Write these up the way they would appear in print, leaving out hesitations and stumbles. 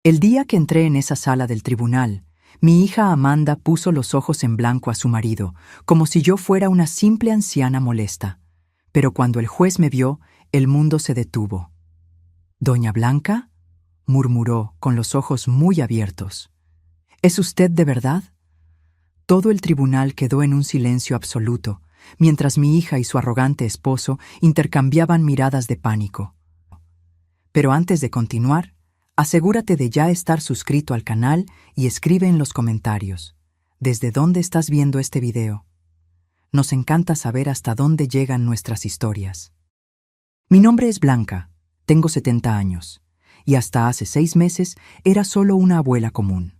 El día que entré en esa sala del tribunal, mi hija Amanda puso los ojos en blanco a su marido, como si yo fuera una simple anciana molesta. Pero cuando el juez me vio, el mundo se detuvo. «¿Doña Blanca?», murmuró, con los ojos muy abiertos. «¿Es usted de verdad?». Todo el tribunal quedó en un silencio absoluto, mientras mi hija y su arrogante esposo intercambiaban miradas de pánico. Pero antes de continuar, asegúrate de ya estar suscrito al canal y escribe en los comentarios ¿desde dónde estás viendo este video? Nos encanta saber hasta dónde llegan nuestras historias. Mi nombre es Blanca, tengo 70 años, y hasta hace 6 meses era solo una abuela común.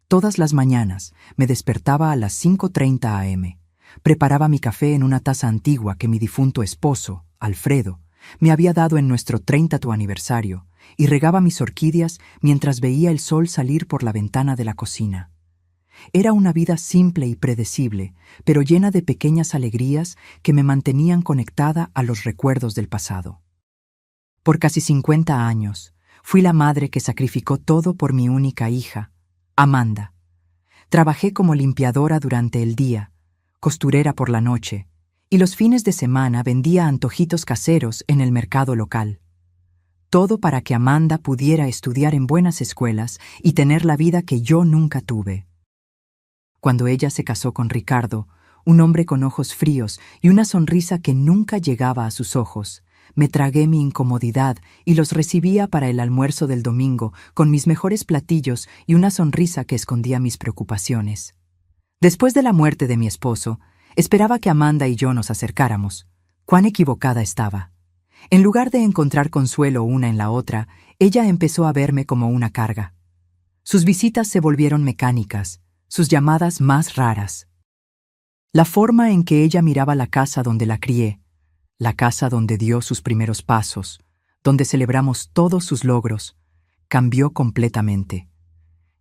Todas las mañanas me despertaba a las 5:30 am, preparaba mi café en una taza antigua que mi difunto esposo, Alfredo, me había dado en nuestro 30º aniversario, y regaba mis orquídeas mientras veía el sol salir por la ventana de la cocina. Era una vida simple y predecible, pero llena de pequeñas alegrías que me mantenían conectada a los recuerdos del pasado. Por casi 50 años, fui la madre que sacrificó todo por mi única hija, Amanda. Trabajé como limpiadora durante el día, costurera por la noche, y los fines de semana vendía antojitos caseros en el mercado local. Todo para que Amanda pudiera estudiar en buenas escuelas y tener la vida que yo nunca tuve. Cuando ella se casó con Ricardo, un hombre con ojos fríos y una sonrisa que nunca llegaba a sus ojos, me tragué mi incomodidad y los recibía para el almuerzo del domingo con mis mejores platillos y una sonrisa que escondía mis preocupaciones. Después de la muerte de mi esposo, esperaba que Amanda y yo nos acercáramos. Cuán equivocada estaba. En lugar de encontrar consuelo una en la otra, ella empezó a verme como una carga. Sus visitas se volvieron mecánicas, sus llamadas más raras. La forma en que ella miraba la casa donde la crié, la casa donde dio sus primeros pasos, donde celebramos todos sus logros, cambió completamente.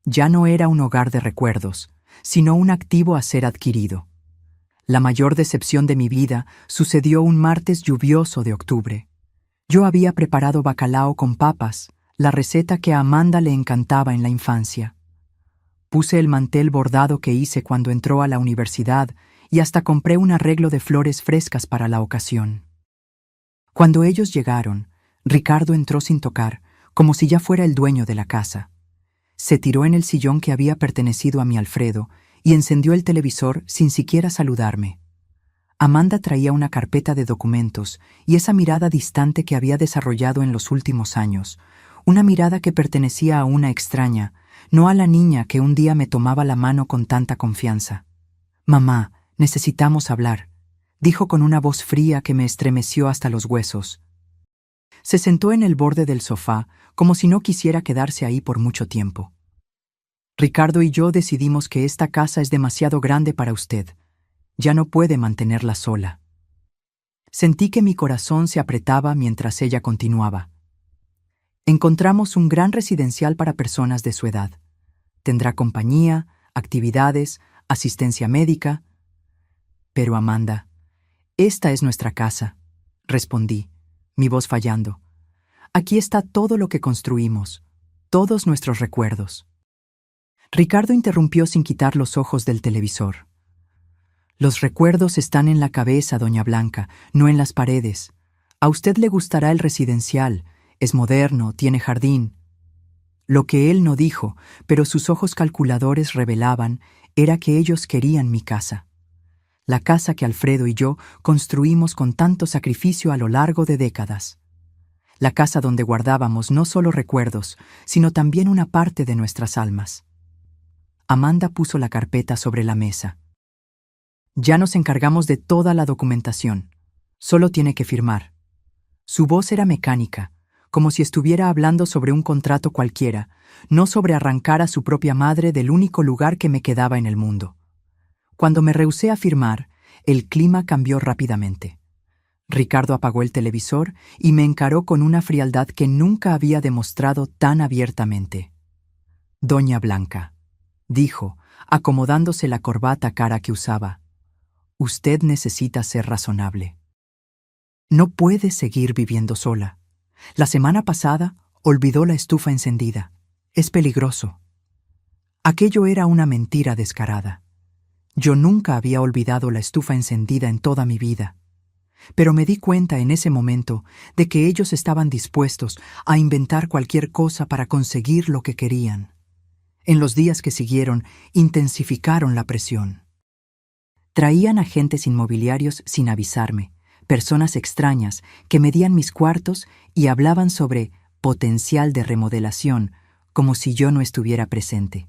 Ya no era un hogar de recuerdos, sino un activo a ser adquirido. La mayor decepción de mi vida sucedió un martes lluvioso de octubre. Yo había preparado bacalao con papas, la receta que a Amanda le encantaba en la infancia. Puse el mantel bordado que hice cuando entró a la universidad y hasta compré un arreglo de flores frescas para la ocasión. Cuando ellos llegaron, Ricardo entró sin tocar, como si ya fuera el dueño de la casa. Se tiró en el sillón que había pertenecido a mi Alfredo y encendió el televisor sin siquiera saludarme. Amanda traía una carpeta de documentos y esa mirada distante que había desarrollado en los últimos años, una mirada que pertenecía a una extraña, no a la niña que un día me tomaba la mano con tanta confianza. «Mamá, necesitamos hablar», dijo con una voz fría que me estremeció hasta los huesos. Se sentó en el borde del sofá, como si no quisiera quedarse ahí por mucho tiempo. «Ricardo y yo decidimos que esta casa es demasiado grande para usted. Ya no puede mantenerla sola». Sentí que mi corazón se apretaba mientras ella continuaba. «Encontramos un gran residencial para personas de su edad. Tendrá compañía, actividades, asistencia médica». «Pero Amanda, esta es nuestra casa», respondí, mi voz fallando. «Aquí está todo lo que construimos, todos nuestros recuerdos». Ricardo interrumpió sin quitar los ojos del televisor. «Los recuerdos están en la cabeza, doña Blanca, no en las paredes. A usted le gustará el residencial, es moderno, tiene jardín». Lo que él no dijo, pero sus ojos calculadores revelaban, era que ellos querían mi casa. La casa que Alfredo y yo construimos con tanto sacrificio a lo largo de décadas. La casa donde guardábamos no solo recuerdos, sino también una parte de nuestras almas. Amanda puso la carpeta sobre la mesa. «Ya nos encargamos de toda la documentación. Solo tiene que firmar». Su voz era mecánica, como si estuviera hablando sobre un contrato cualquiera, no sobre arrancar a su propia madre del único lugar que me quedaba en el mundo. Cuando me rehusé a firmar, el clima cambió rápidamente. Ricardo apagó el televisor y me encaró con una frialdad que nunca había demostrado tan abiertamente. «Doña Blanca», dijo, acomodándose la corbata cara que usaba, «usted necesita ser razonable. No puede seguir viviendo sola. La semana pasada olvidó la estufa encendida. Es peligroso. Aquello era una mentira descarada. Yo nunca había olvidado la estufa encendida en toda mi vida. Pero me di cuenta en ese momento de que ellos estaban dispuestos a inventar cualquier cosa para conseguir lo que querían. En los días que siguieron, intensificaron la presión. Traían agentes inmobiliarios sin avisarme, personas extrañas que medían mis cuartos y hablaban sobre potencial de remodelación, como si yo no estuviera presente.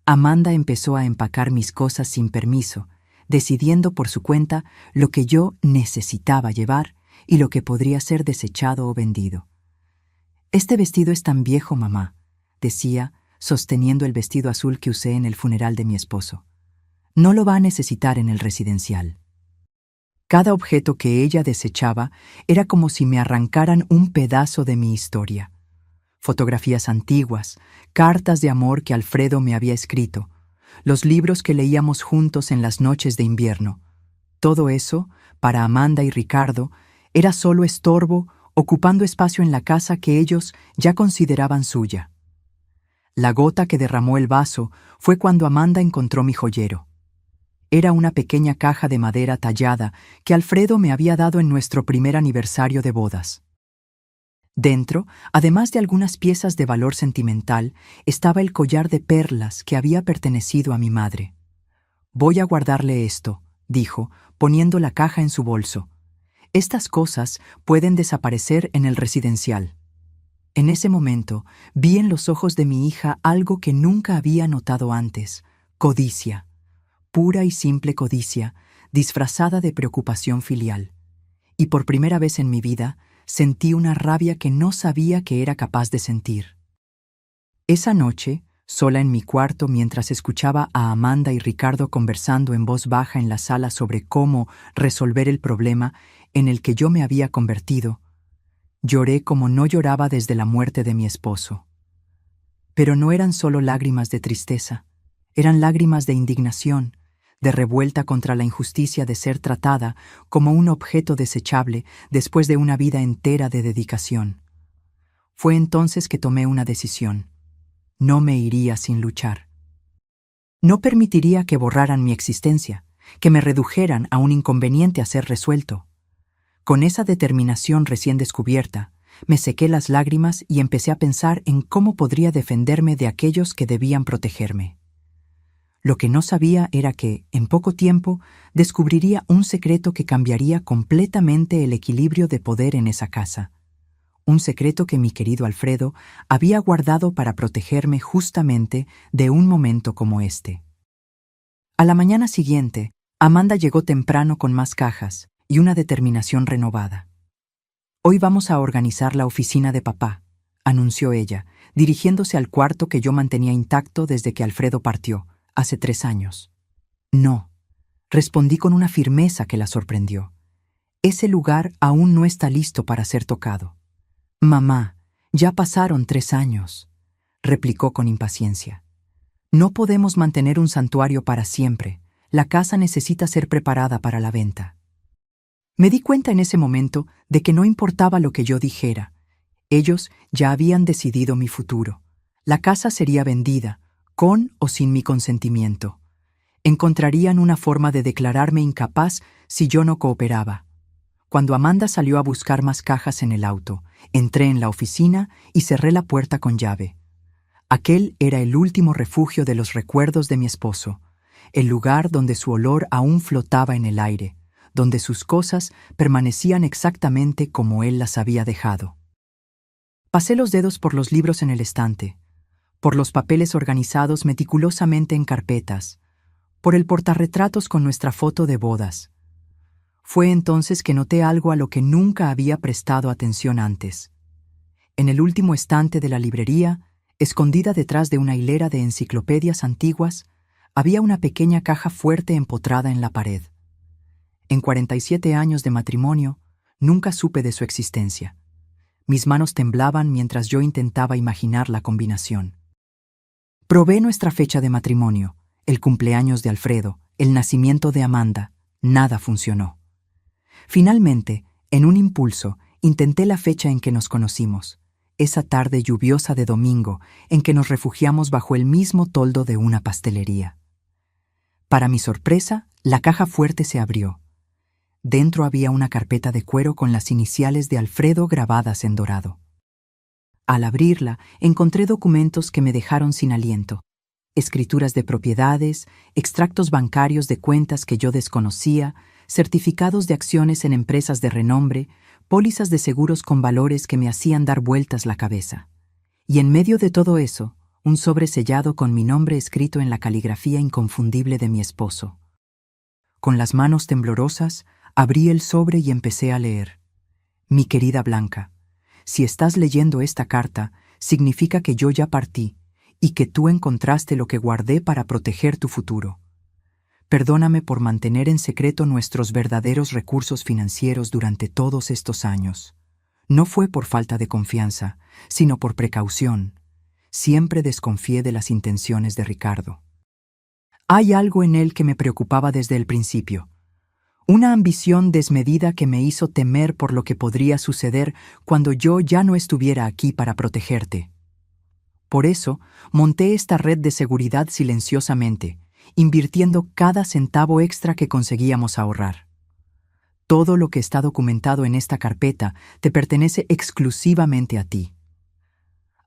Amanda empezó a empacar mis cosas sin permiso, decidiendo por su cuenta lo que yo necesitaba llevar y lo que podría ser desechado o vendido. «Este vestido es tan viejo, mamá», decía, sosteniendo el vestido azul que usé en el funeral de mi esposo. «No lo va a necesitar en el residencial». Cada objeto que ella desechaba era como si me arrancaran un pedazo de mi historia. Fotografías antiguas, cartas de amor que Alfredo me había escrito, los libros que leíamos juntos en las noches de invierno. Todo eso, para Amanda y Ricardo, era solo estorbo, ocupando espacio en la casa que ellos ya consideraban suya. La gota que derramó el vaso fue cuando Amanda encontró mi joyero. Era una pequeña caja de madera tallada que Alfredo me había dado en nuestro primer aniversario de bodas. Dentro, además de algunas piezas de valor sentimental, estaba el collar de perlas que había pertenecido a mi madre. «Voy a guardarle esto», dijo, poniendo la caja en su bolso. «Estas cosas pueden desaparecer en el residencial». En ese momento, vi en los ojos de mi hija algo que nunca había notado antes: codicia. Pura y simple codicia, disfrazada de preocupación filial. Y por primera vez en mi vida, sentí una rabia que no sabía que era capaz de sentir. Esa noche, sola en mi cuarto mientras escuchaba a Amanda y Ricardo conversando en voz baja en la sala sobre cómo resolver el problema en el que yo me había convertido, lloré como no lloraba desde la muerte de mi esposo. Pero no eran solo lágrimas de tristeza, eran lágrimas de indignación, de revuelta contra la injusticia de ser tratada como un objeto desechable después de una vida entera de dedicación. Fue entonces que tomé una decisión. No me iría sin luchar. No permitiría que borraran mi existencia, que me redujeran a un inconveniente a ser resuelto. Con esa determinación recién descubierta, me sequé las lágrimas y empecé a pensar en cómo podría defenderme de aquellos que debían protegerme. Lo que no sabía era que, en poco tiempo, descubriría un secreto que cambiaría completamente el equilibrio de poder en esa casa. Un secreto que mi querido Alfredo había guardado para protegerme justamente de un momento como este. A la mañana siguiente, Amanda llegó temprano con más cajas y una determinación renovada. «Hoy vamos a organizar la oficina de papá», anunció ella, dirigiéndose al cuarto que yo mantenía intacto desde que Alfredo partió, hace 3 años. «No», respondí con una firmeza que la sorprendió. «Ese lugar aún no está listo para ser tocado». «Mamá, ya pasaron 3 años», replicó con impaciencia. «No podemos mantener un santuario para siempre. La casa necesita ser preparada para la venta». Me di cuenta en ese momento de que no importaba lo que yo dijera. Ellos ya habían decidido mi futuro. La casa sería vendida, con o sin mi consentimiento. Encontrarían una forma de declararme incapaz si yo no cooperaba. Cuando Amanda salió a buscar más cajas en el auto, entré en la oficina y cerré la puerta con llave. Aquel era el último refugio de los recuerdos de mi esposo, el lugar donde su olor aún flotaba en el aire, donde sus cosas permanecían exactamente como él las había dejado. Pasé los dedos por los libros en el estante, por los papeles organizados meticulosamente en carpetas, por el portarretratos con nuestra foto de bodas. Fue entonces que noté algo a lo que nunca había prestado atención antes. En el último estante de la librería, escondida detrás de una hilera de enciclopedias antiguas, había una pequeña caja fuerte empotrada en la pared. En 47 años de matrimonio, nunca supe de su existencia. Mis manos temblaban mientras yo intentaba imaginar la combinación. Probé nuestra fecha de matrimonio, el cumpleaños de Alfredo, el nacimiento de Amanda. Nada funcionó. Finalmente, en un impulso, intenté la fecha en que nos conocimos. esa tarde lluviosa de domingo en que nos refugiamos bajo el mismo toldo de una pastelería. Para mi sorpresa, la caja fuerte se abrió. Dentro había una carpeta de cuero con las iniciales de Alfredo grabadas en dorado. Al abrirla, encontré documentos que me dejaron sin aliento. Escrituras de propiedades, extractos bancarios de cuentas que yo desconocía, certificados de acciones en empresas de renombre, pólizas de seguros con valores que me hacían dar vueltas la cabeza. Y en medio de todo eso, un sobre sellado con mi nombre escrito en la caligrafía inconfundible de mi esposo. Con las manos temblorosas, abrí el sobre y empecé a leer. Mi querida Blanca, si estás leyendo esta carta, significa que yo ya partí y que tú encontraste lo que guardé para proteger tu futuro. Perdóname por mantener en secreto nuestros verdaderos recursos financieros durante todos estos años. No fue por falta de confianza, sino por precaución. Siempre desconfié de las intenciones de Ricardo. Hay algo en él que me preocupaba desde el principio. Una ambición desmedida que me hizo temer por lo que podría suceder cuando yo ya no estuviera aquí para protegerte. Por eso, monté esta red de seguridad silenciosamente, invirtiendo cada centavo extra que conseguíamos ahorrar. Todo lo que está documentado en esta carpeta te pertenece exclusivamente a ti.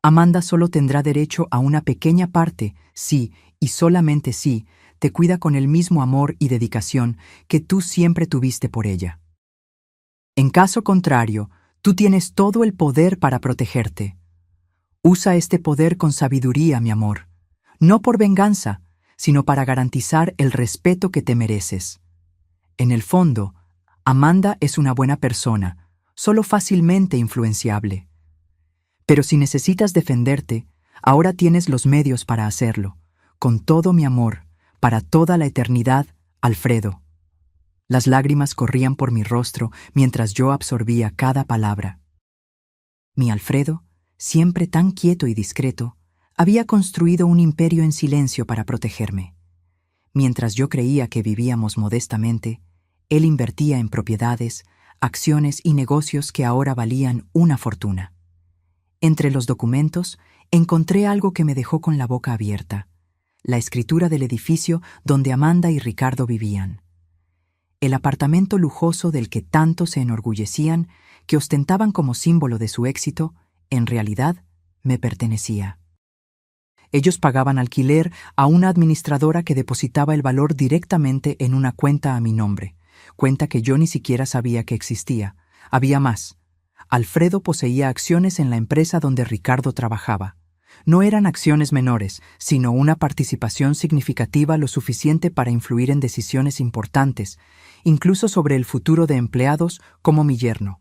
Amanda solo tendrá derecho a una pequeña parte si, y solamente si, te cuida con el mismo amor y dedicación que tú siempre tuviste por ella. En caso contrario, tú tienes todo el poder para protegerte. Usa este poder con sabiduría, mi amor, no por venganza, sino para garantizar el respeto que te mereces. En el fondo, Amanda es una buena persona, solo fácilmente influenciable. Pero si necesitas defenderte, ahora tienes los medios para hacerlo. Con todo mi amor, para toda la eternidad, Alfredo. Las lágrimas corrían por mi rostro mientras yo absorbía cada palabra. Mi Alfredo, siempre tan quieto y discreto, había construido un imperio en silencio para protegerme. Mientras yo creía que vivíamos modestamente, él invertía en propiedades, acciones y negocios que ahora valían una fortuna. Entre los documentos, encontré algo que me dejó con la boca abierta: la escritura del edificio donde Amanda y Ricardo vivían. El apartamento lujoso del que tanto se enorgullecían, que ostentaban como símbolo de su éxito, en realidad me pertenecía. Ellos pagaban alquiler a una administradora que depositaba el valor directamente en una cuenta a mi nombre, cuenta que yo ni siquiera sabía que existía. Había más. Alfredo poseía acciones en la empresa donde Ricardo trabajaba. No eran acciones menores, sino una participación significativa lo suficiente para influir en decisiones importantes, incluso sobre el futuro de empleados como mi yerno.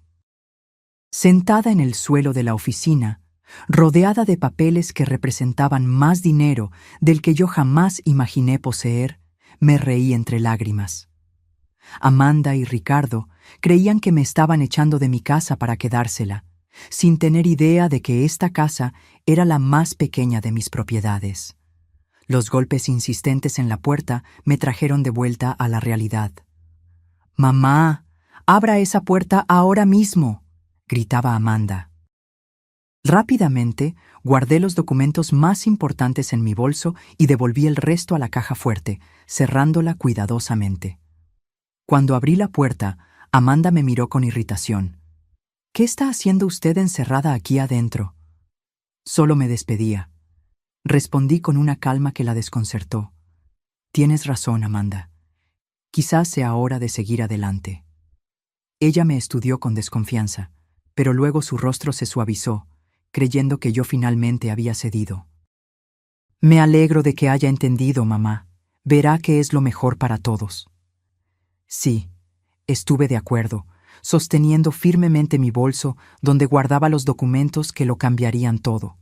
Sentada en el suelo de la oficina, rodeada de papeles que representaban más dinero del que yo jamás imaginé poseer, me reí entre lágrimas. Amanda y Ricardo creían que me estaban echando de mi casa para quedársela, sin tener idea de que esta casa era la más pequeña de mis propiedades. Los golpes insistentes en la puerta me trajeron de vuelta a la realidad. «¡Mamá! ¡Abra esa puerta ahora mismo!», gritaba Amanda. Rápidamente, guardé los documentos más importantes en mi bolso y devolví el resto a la caja fuerte, cerrándola cuidadosamente. Cuando abrí la puerta, Amanda me miró con irritación. «¿Qué está haciendo usted encerrada aquí adentro?». Solo me despedía. Respondí con una calma que la desconcertó. «Tienes razón, Amanda. Quizás sea hora de seguir adelante». Ella me estudió con desconfianza, pero luego su rostro se suavizó, creyendo que yo finalmente había cedido. «Me alegro de que haya entendido, mamá. Verá que es lo mejor para todos». Sí, estuve de acuerdo, sosteniendo firmemente mi bolso donde guardaba los documentos que lo cambiarían todo.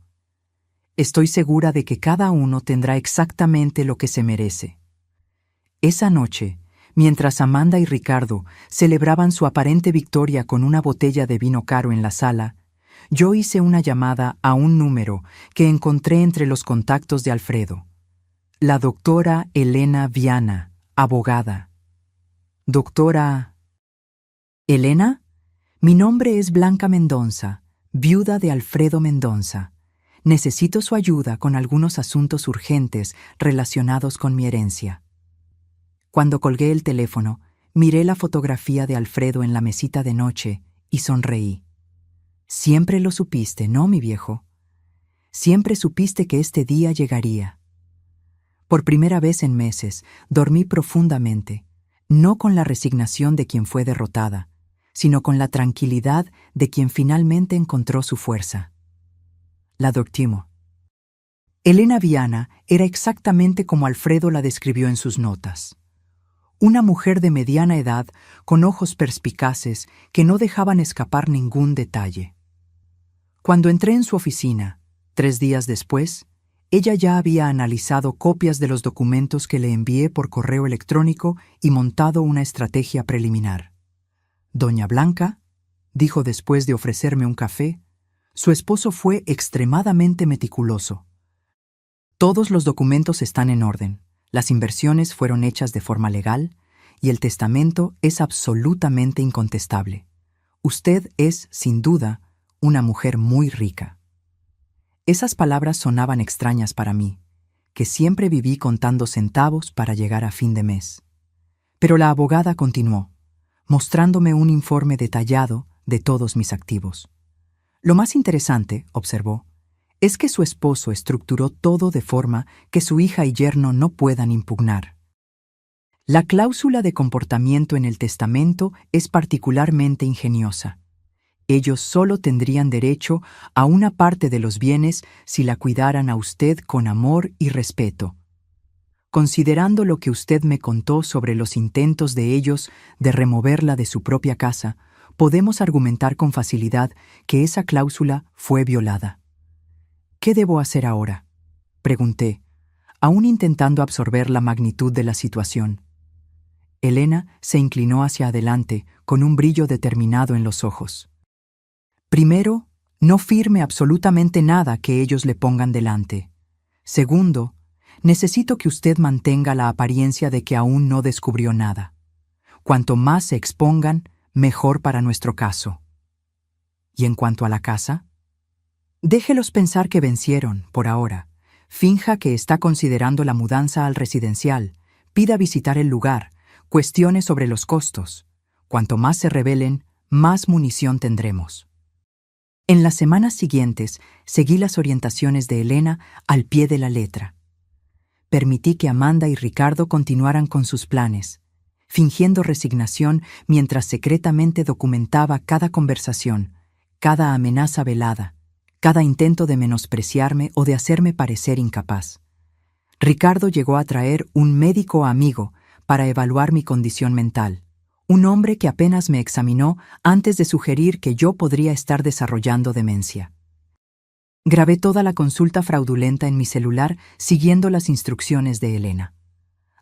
Estoy segura de que cada uno tendrá exactamente lo que se merece. Esa noche, mientras Amanda y Ricardo celebraban su aparente victoria con una botella de vino caro en la sala, yo hice una llamada a un número que encontré entre los contactos de Alfredo. La doctora Elena Viana, abogada. «Doctora...». «¿Elena? Mi nombre es Blanca Mendonza. viuda de Alfredo Mendonza. Necesito su ayuda con algunos asuntos urgentes relacionados con mi herencia. Cuando colgué el teléfono, miré la fotografía de Alfredo en la mesita de noche y sonreí. Siempre lo supiste, ¿no, mi viejo? Siempre supiste que este día llegaría. Por primera vez en meses, dormí profundamente, no con la resignación de quien fue derrotada, sino con la tranquilidad de quien finalmente encontró su fuerza. La doctimo. Elena Viana era exactamente como Alfredo la describió en sus notas. Una mujer de mediana edad con ojos perspicaces que no dejaban escapar ningún detalle. Cuando entré en su oficina, 3 días después, ella ya había analizado copias de los documentos que le envié por correo electrónico y montado una estrategia preliminar. Doña Blanca, dijo después de ofrecerme un café, su esposo fue extremadamente meticuloso. Todos los documentos están en orden, las inversiones fueron hechas de forma legal y el testamento es absolutamente incontestable. Usted es, sin duda, una mujer muy rica. Esas palabras sonaban extrañas para mí, que siempre viví contando centavos para llegar a fin de mes. Pero la abogada continuó, mostrándome un informe detallado de todos mis activos. Lo más interesante, observó, es que su esposo estructuró todo de forma que su hija y yerno no puedan impugnar. La cláusula de comportamiento en el testamento es particularmente ingeniosa. Ellos solo tendrían derecho a una parte de los bienes si la cuidaran a usted con amor y respeto. Considerando lo que usted me contó sobre los intentos de ellos de removerla de su propia casa, podemos argumentar con facilidad que esa cláusula fue violada. ¿Qué debo hacer ahora?, pregunté, aún intentando absorber la magnitud de la situación. Elena se inclinó hacia adelante con un brillo determinado en los ojos. Primero, no firme absolutamente nada que ellos le pongan delante. Segundo, necesito que usted mantenga la apariencia de que aún no descubrió nada. Cuanto más se expongan, mejor para nuestro caso. ¿Y en cuanto a la casa? Déjelos pensar que vencieron, por ahora. Finja que está considerando la mudanza al residencial. Pida visitar el lugar. Cuestione sobre los costos. Cuanto más se rebelen, más munición tendremos. En las semanas siguientes, seguí las orientaciones de Elena al pie de la letra. Permití que Amanda y Ricardo continuaran con sus planes, fingiendo resignación mientras secretamente documentaba cada conversación, cada amenaza velada, cada intento de menospreciarme o de hacerme parecer incapaz. Ricardo llegó a traer un médico amigo para evaluar mi condición mental, un hombre que apenas me examinó antes de sugerir que yo podría estar desarrollando demencia. Grabé toda la consulta fraudulenta en mi celular siguiendo las instrucciones de Elena.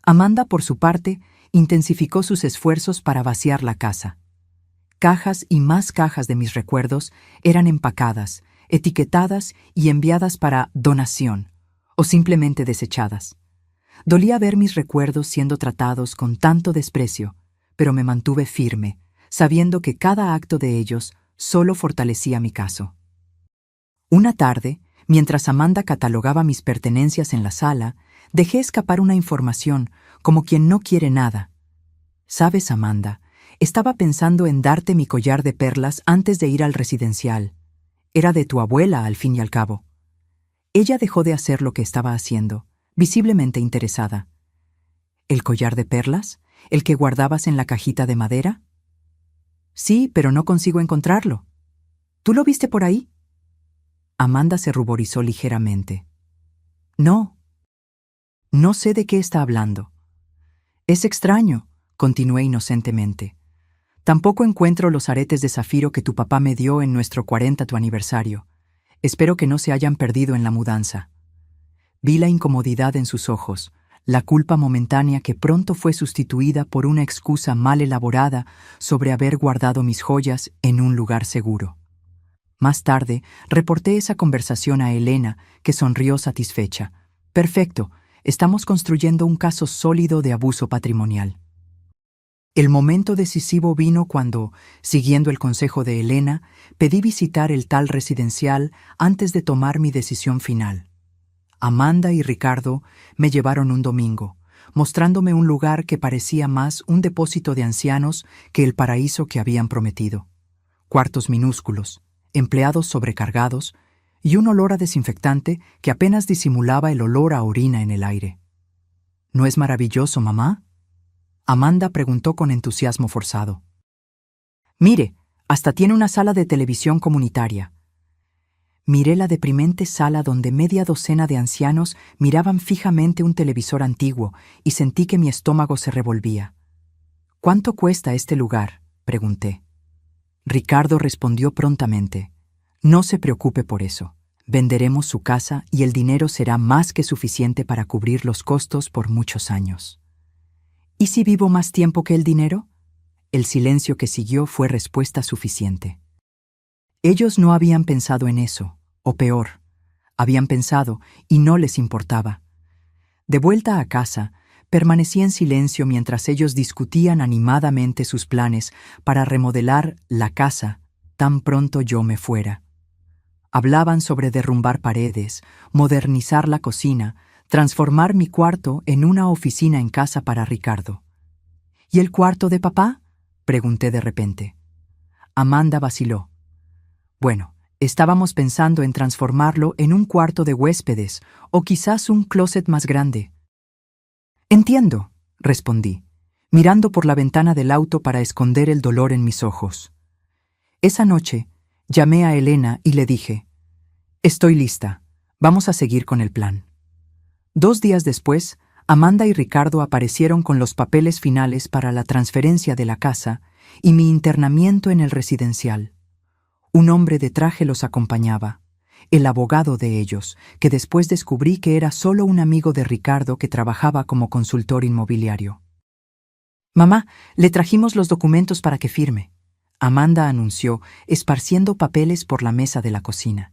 Amanda, por su parte, intensificó sus esfuerzos para vaciar la casa. Cajas y más cajas de mis recuerdos eran empacadas, etiquetadas y enviadas para donación, o simplemente desechadas. Dolía ver mis recuerdos siendo tratados con tanto desprecio, pero me mantuve firme, sabiendo que cada acto de ellos solo fortalecía mi caso. Una tarde, mientras Amanda catalogaba mis pertenencias en la sala, dejé escapar una información, como quien no quiere nada. ¿Sabes, Amanda? Estaba pensando en darte mi collar de perlas antes de ir al residencial. Era de tu abuela, al fin y al cabo. Ella dejó de hacer lo que estaba haciendo, visiblemente interesada. ¿El collar de perlas? ¿El que guardabas en la cajita de madera? Sí, pero no consigo encontrarlo. ¿Tú lo viste por ahí? Amanda se ruborizó ligeramente. No. No sé de qué está hablando. Es extraño, continué inocentemente. Tampoco encuentro los aretes de zafiro que tu papá me dio en nuestro 40º aniversario. Espero que no se hayan perdido en la mudanza. Vi la incomodidad en sus ojos, la culpa momentánea que pronto fue sustituida por una excusa mal elaborada sobre haber guardado mis joyas en un lugar seguro. Más tarde, reporté esa conversación a Elena, que sonrió satisfecha. Perfecto, estamos construyendo un caso sólido de abuso patrimonial. El momento decisivo vino cuando, siguiendo el consejo de Elena, pedí visitar el tal residencial antes de tomar mi decisión final. Amanda y Ricardo me llevaron un domingo, mostrándome un lugar que parecía más un depósito de ancianos que el paraíso que habían prometido. Cuartos minúsculos, empleados sobrecargados y un olor a desinfectante que apenas disimulaba el olor a orina en el aire. ¿No es maravilloso, mamá?, Amanda preguntó con entusiasmo forzado. Mire, hasta tiene una sala de televisión comunitaria. Miré la deprimente sala donde media docena de ancianos miraban fijamente un televisor antiguo y sentí que mi estómago se revolvía. ¿Cuánto cuesta este lugar?, pregunté. Ricardo respondió prontamente. No se preocupe por eso. Venderemos su casa y el dinero será más que suficiente para cubrir los costos por muchos años. ¿Y si vivo más tiempo que el dinero? El silencio que siguió fue respuesta suficiente. Ellos no habían pensado en eso, o peor, habían pensado y no les importaba. De vuelta a casa, permanecí en silencio mientras ellos discutían animadamente sus planes para remodelar la casa tan pronto yo me fuera. Hablaban sobre derrumbar paredes, modernizar la cocina, transformar mi cuarto en una oficina en casa para Ricardo. ¿Y el cuarto de papá?, pregunté de repente. Amanda vaciló. Bueno, estábamos pensando en transformarlo en un cuarto de huéspedes o quizás un closet más grande. Entiendo, respondí, mirando por la ventana del auto para esconder el dolor en mis ojos. Esa noche, llamé a Elena y le dije, «Estoy lista, vamos a seguir con el plan». 2 días después, Amanda y Ricardo aparecieron con los papeles finales para la transferencia de la casa y mi internamiento en el residencial. Un hombre de traje los acompañaba, el abogado de ellos, que después descubrí que era solo un amigo de Ricardo que trabajaba como consultor inmobiliario. «Mamá, le trajimos los documentos para que firme», Amanda anunció, esparciendo papeles por la mesa de la cocina.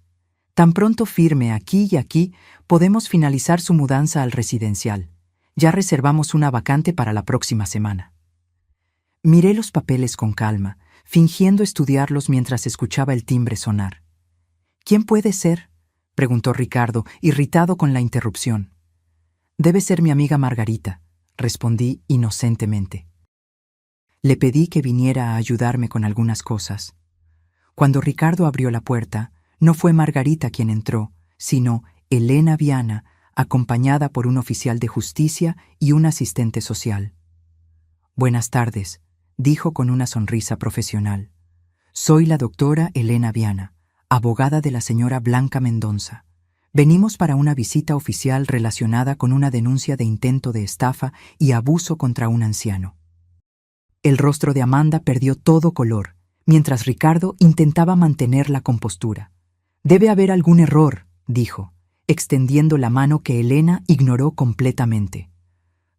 «Tan pronto firme aquí y aquí, podemos finalizar su mudanza al residencial. Ya reservamos una vacante para la próxima semana». Miré los papeles con calma, fingiendo estudiarlos mientras escuchaba el timbre sonar. «¿Quién puede ser?», preguntó Ricardo, irritado con la interrupción. «Debe ser mi amiga Margarita», respondí inocentemente. Le pedí que viniera a ayudarme con algunas cosas. Cuando Ricardo abrió la puerta, no fue Margarita quien entró, sino Elena Viana, acompañada por un oficial de justicia y un asistente social. «Buenas tardes», dijo con una sonrisa profesional. «Soy la doctora Elena Viana, abogada de la señora Blanca Mendonza. Venimos para una visita oficial relacionada con una denuncia de intento de estafa y abuso contra un anciano». El rostro de Amanda perdió todo color, mientras Ricardo intentaba mantener la compostura. «Debe haber algún error», dijo, extendiendo la mano que Elena ignoró completamente.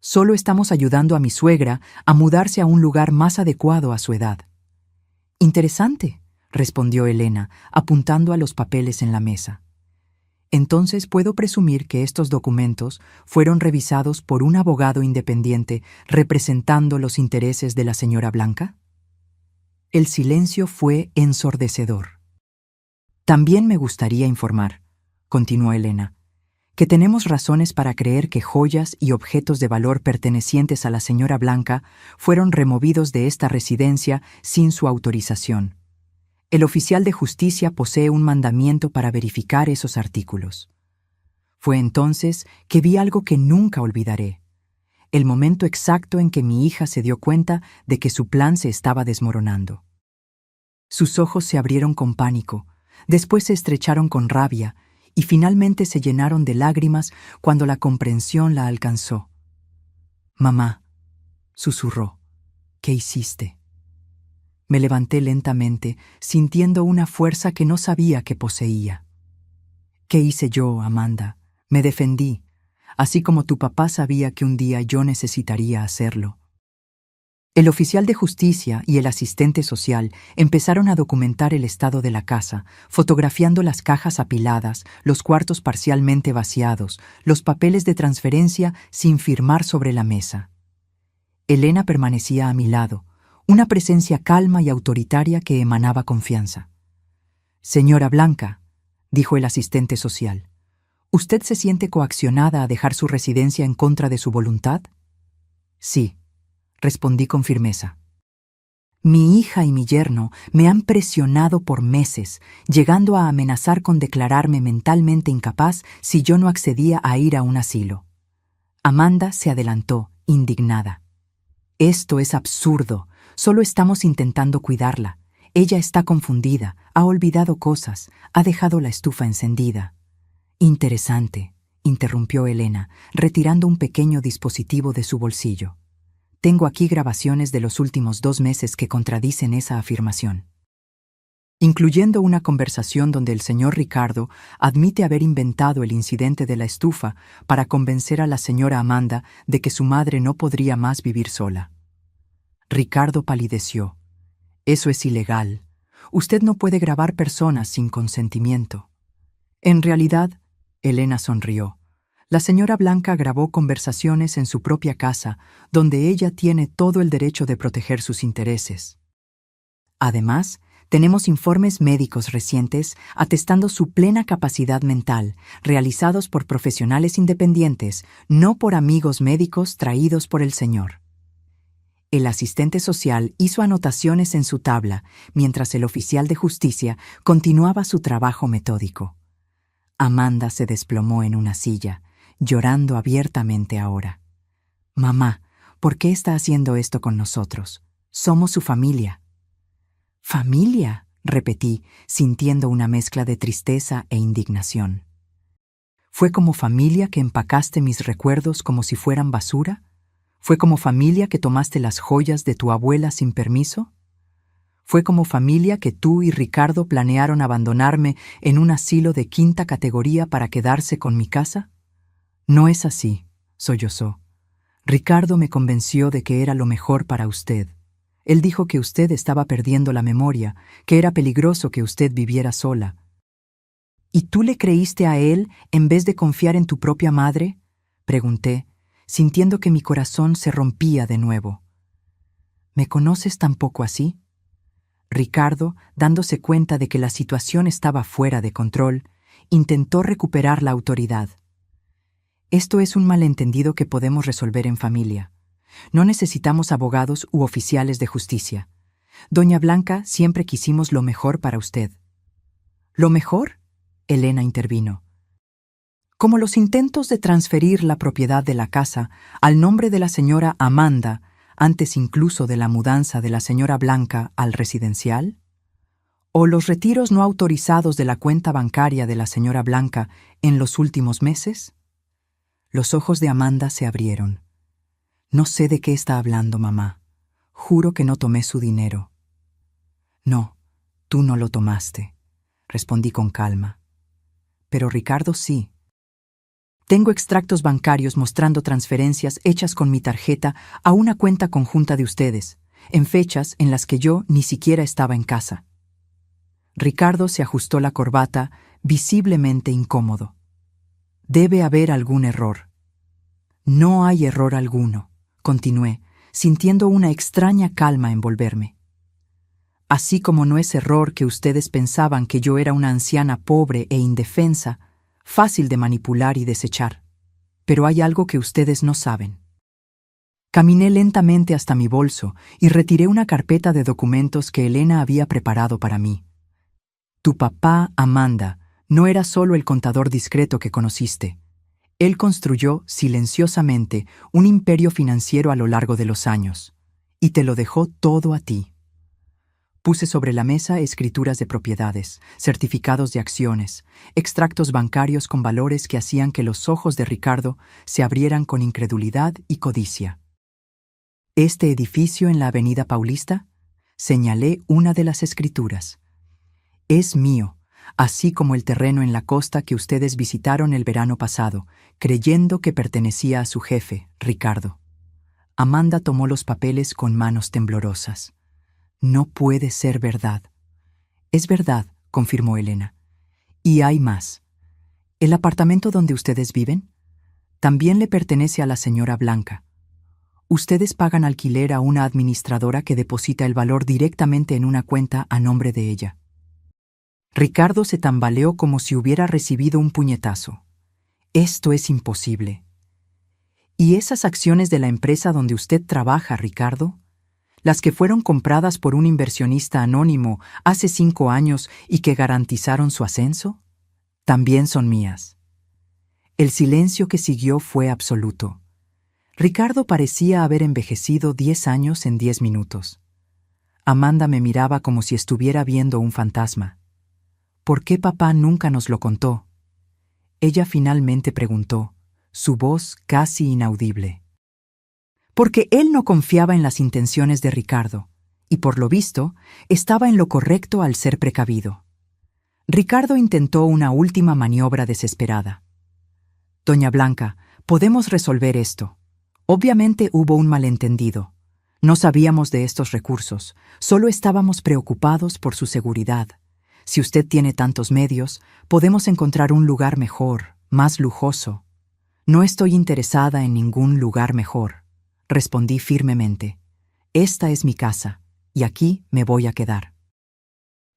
«Solo estamos ayudando a mi suegra a mudarse a un lugar más adecuado a su edad». «Interesante», respondió Elena, apuntando a los papeles en la mesa. «Entonces puedo presumir que estos documentos fueron revisados por un abogado independiente representando los intereses de la señora Blanca». El silencio fue ensordecedor. «También me gustaría informar», continuó Elena, «que tenemos razones para creer que joyas y objetos de valor pertenecientes a la señora Blanca fueron removidos de esta residencia sin su autorización. El oficial de justicia posee un mandamiento para verificar esos artículos». Fue entonces que vi algo que nunca olvidaré. El momento exacto en que mi hija se dio cuenta de que su plan se estaba desmoronando. Sus ojos se abrieron con pánico, después se estrecharon con rabia y finalmente se llenaron de lágrimas cuando la comprensión la alcanzó. «Mamá», susurró, «¿qué hiciste?». Me levanté lentamente, sintiendo una fuerza que no sabía que poseía. «¿Qué hice yo, Amanda? Me defendí, así como tu papá sabía que un día yo necesitaría hacerlo». El oficial de justicia y el asistente social empezaron a documentar el estado de la casa, fotografiando las cajas apiladas, los cuartos parcialmente vaciados, los papeles de transferencia sin firmar sobre la mesa. Elena permanecía a mi lado, una presencia calma y autoritaria que emanaba confianza. «Señora Blanca», dijo el asistente social, «¿usted se siente coaccionada a dejar su residencia en contra de su voluntad?» «Sí», respondí con firmeza. «Mi hija y mi yerno me han presionado por meses, llegando a amenazar con declararme mentalmente incapaz si yo no accedía a ir a un asilo». Amanda se adelantó, indignada. «Esto es absurdo. Solo estamos intentando cuidarla. Ella está confundida, ha olvidado cosas, ha dejado la estufa encendida». «Interesante», interrumpió Elena, retirando un pequeño dispositivo de su bolsillo. «Tengo aquí grabaciones de los últimos 2 meses que contradicen esa afirmación, incluyendo una conversación donde el señor Ricardo admite haber inventado el incidente de la estufa para convencer a la señora Amanda de que su madre no podría más vivir sola». Ricardo palideció. «Eso es ilegal. Usted no puede grabar personas sin consentimiento». «En realidad», Elena sonrió, «la señora Blanca grabó conversaciones en su propia casa, donde ella tiene todo el derecho de proteger sus intereses. Además, tenemos informes médicos recientes atestando su plena capacidad mental, realizados por profesionales independientes, no por amigos médicos traídos por el señor». El asistente social hizo anotaciones en su tabla, mientras el oficial de justicia continuaba su trabajo metódico. Amanda se desplomó en una silla, llorando abiertamente ahora. «Mamá, ¿por qué está haciendo esto con nosotros? Somos su familia». «¿Familia?», repetí, sintiendo una mezcla de tristeza e indignación. «¿Fue como familia que empacaste mis recuerdos como si fueran basura? ¿Fue como familia que tomaste las joyas de tu abuela sin permiso? ¿Fue como familia que tú y Ricardo planearon abandonarme en un asilo de 5ª categoría para quedarse con mi casa?» «No es así», sollozó. «Ricardo me convenció de que era lo mejor para usted. Él dijo que usted estaba perdiendo la memoria, que era peligroso que usted viviera sola». «¿Y tú le creíste a él en vez de confiar en tu propia madre?», pregunté, sintiendo que mi corazón se rompía de nuevo. «¿Me conoces tampoco así?». Ricardo, dándose cuenta de que la situación estaba fuera de control, intentó recuperar la autoridad. «Esto es un malentendido que podemos resolver en familia. No necesitamos abogados u oficiales de justicia. Doña Blanca, siempre quisimos lo mejor para usted». «¿Lo mejor?», Elena intervino. «Como los intentos de transferir la propiedad de la casa al nombre de la señora Amanda, antes incluso de la mudanza de la señora Blanca al residencial, o los retiros no autorizados de la cuenta bancaria de la señora Blanca en los últimos meses». Los ojos de Amanda se abrieron. «No sé de qué está hablando, mamá. Juro que no tomé su dinero». «No, tú no lo tomaste», respondí con calma. «Pero Ricardo sí. Tengo extractos bancarios mostrando transferencias hechas con mi tarjeta a una cuenta conjunta de ustedes, en fechas en las que yo ni siquiera estaba en casa». Ricardo se ajustó la corbata, visiblemente incómodo. «Debe haber algún error». «No hay error alguno», continué, sintiendo una extraña calma envolverme. «Así como no es error que ustedes pensaban que yo era una anciana pobre e indefensa, fácil de manipular y desechar. Pero hay algo que ustedes no saben». Caminé lentamente hasta mi bolso y retiré una carpeta de documentos que Elena había preparado para mí. «Tu papá, Amanda, no era solo el contador discreto que conociste. Él construyó silenciosamente un imperio financiero a lo largo de los años, y te lo dejó todo a ti». Puse sobre la mesa escrituras de propiedades, certificados de acciones, extractos bancarios con valores que hacían que los ojos de Ricardo se abrieran con incredulidad y codicia. «¿Este edificio en la Avenida Paulista?», señalé una de las escrituras. «Es mío, así como el terreno en la costa que ustedes visitaron el verano pasado, creyendo que pertenecía a su jefe, Ricardo». Amanda tomó los papeles con manos temblorosas. «No puede ser verdad». «Es verdad», confirmó Elena. «Y hay más. ¿El apartamento donde ustedes viven? También le pertenece a la señora Blanca. Ustedes pagan alquiler a una administradora que deposita el valor directamente en una cuenta a nombre de ella. Ricardo se tambaleó como si hubiera recibido un puñetazo. Esto es imposible. ¿Y esas acciones de la empresa donde usted trabaja, Ricardo? Las que fueron compradas por un inversionista anónimo hace 5 años y que garantizaron su ascenso, también son mías. El silencio que siguió fue absoluto. Ricardo parecía haber envejecido 10 años en 10 minutos. Amanda me miraba como si estuviera viendo un fantasma. ¿Por qué papá nunca nos lo contó? Ella finalmente preguntó, su voz casi inaudible. Porque él no confiaba en las intenciones de Ricardo, y por lo visto, estaba en lo correcto al ser precavido. Ricardo intentó una última maniobra desesperada. Doña Blanca, podemos resolver esto. Obviamente hubo un malentendido. No sabíamos de estos recursos, solo estábamos preocupados por su seguridad. Si usted tiene tantos medios, podemos encontrar un lugar mejor, más lujoso. No estoy interesada en ningún lugar mejor, respondí firmemente. Esta es mi casa, y aquí me voy a quedar.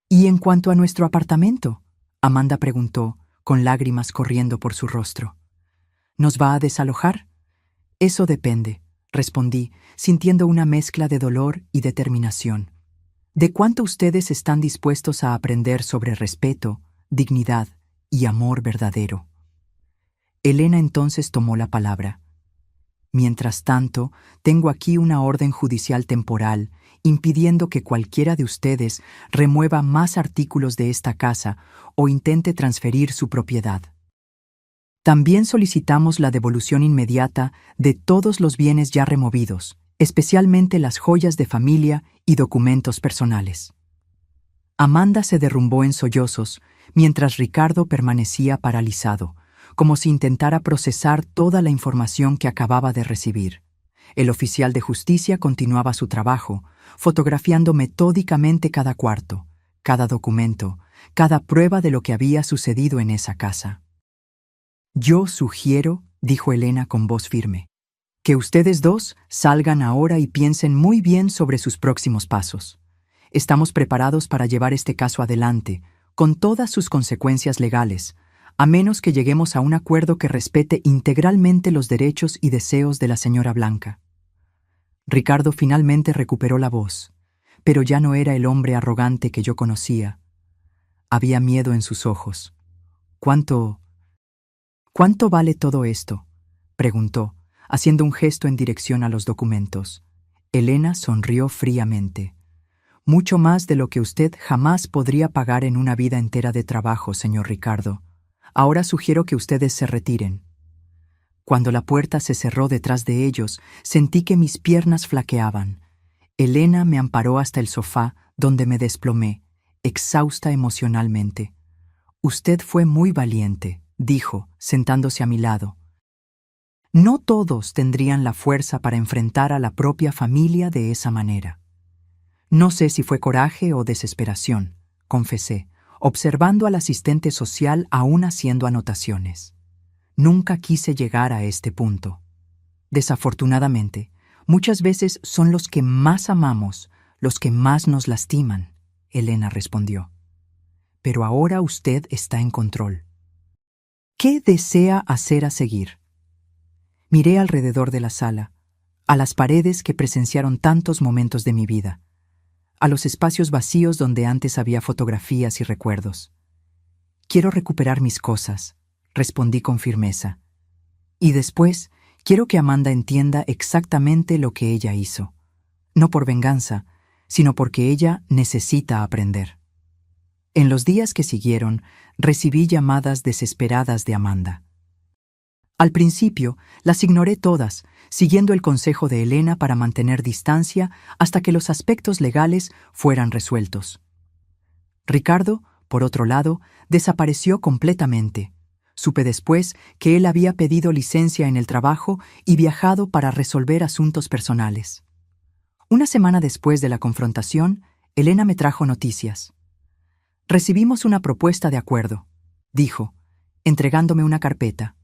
¿Y en cuanto a nuestro apartamento? Amanda preguntó, con lágrimas corriendo por su rostro. ¿Nos va a desalojar? Eso depende, respondí, sintiendo una mezcla de dolor y determinación. ¿De cuánto ustedes están dispuestos a aprender sobre respeto, dignidad y amor verdadero? Elena entonces tomó la palabra. Mientras tanto, tengo aquí una orden judicial temporal impidiendo que cualquiera de ustedes remueva más artículos de esta casa o intente transferir su propiedad. También solicitamos la devolución inmediata de todos los bienes ya removidos, especialmente las joyas de familia y documentos personales. Amanda se derrumbó en sollozos, mientras Ricardo permanecía paralizado, como si intentara procesar toda la información que acababa de recibir. El oficial de justicia continuaba su trabajo, fotografiando metódicamente cada cuarto, cada documento, cada prueba de lo que había sucedido en esa casa. Yo sugiero, dijo Elena con voz firme, que ustedes dos salgan ahora y piensen muy bien sobre sus próximos pasos. Estamos preparados para llevar este caso adelante, con todas sus consecuencias legales, a menos que lleguemos a un acuerdo que respete integralmente los derechos y deseos de la señora Blanca. Ricardo finalmente recuperó la voz, pero ya no era el hombre arrogante que yo conocía. Había miedo en sus ojos. ¿Cuánto vale todo esto?, preguntó, haciendo un gesto en dirección a los documentos. Elena sonrió fríamente. Mucho más de lo que usted jamás podría pagar en una vida entera de trabajo, señor Ricardo. Ahora sugiero que ustedes se retiren. Cuando la puerta se cerró detrás de ellos, sentí que mis piernas flaqueaban. Elena me amparó hasta el sofá, donde me desplomé, exhausta emocionalmente. Usted fue muy valiente, dijo, sentándose a mi lado. No todos tendrían la fuerza para enfrentar a la propia familia de esa manera. No sé si fue coraje o desesperación, confesé, observando al asistente social aún haciendo anotaciones. Nunca quise llegar a este punto. Desafortunadamente, muchas veces son los que más amamos, los que más nos lastiman, Elena respondió. Pero ahora usted está en control. ¿Qué desea hacer a seguir? Miré alrededor de la sala, a las paredes que presenciaron tantos momentos de mi vida, a los espacios vacíos donde antes había fotografías y recuerdos. Quiero recuperar mis cosas, respondí con firmeza. Y después, quiero que Amanda entienda exactamente lo que ella hizo. No por venganza, sino porque ella necesita aprender. En los días que siguieron, recibí llamadas desesperadas de Amanda. Al principio, las ignoré todas, siguiendo el consejo de Elena para mantener distancia hasta que los aspectos legales fueran resueltos. Ricardo, por otro lado, desapareció completamente. Supe después que él había pedido licencia en el trabajo y viajado para resolver asuntos personales. Una semana después de la confrontación, Elena me trajo noticias. Recibimos una propuesta de acuerdo, dijo, entregándome una carpeta.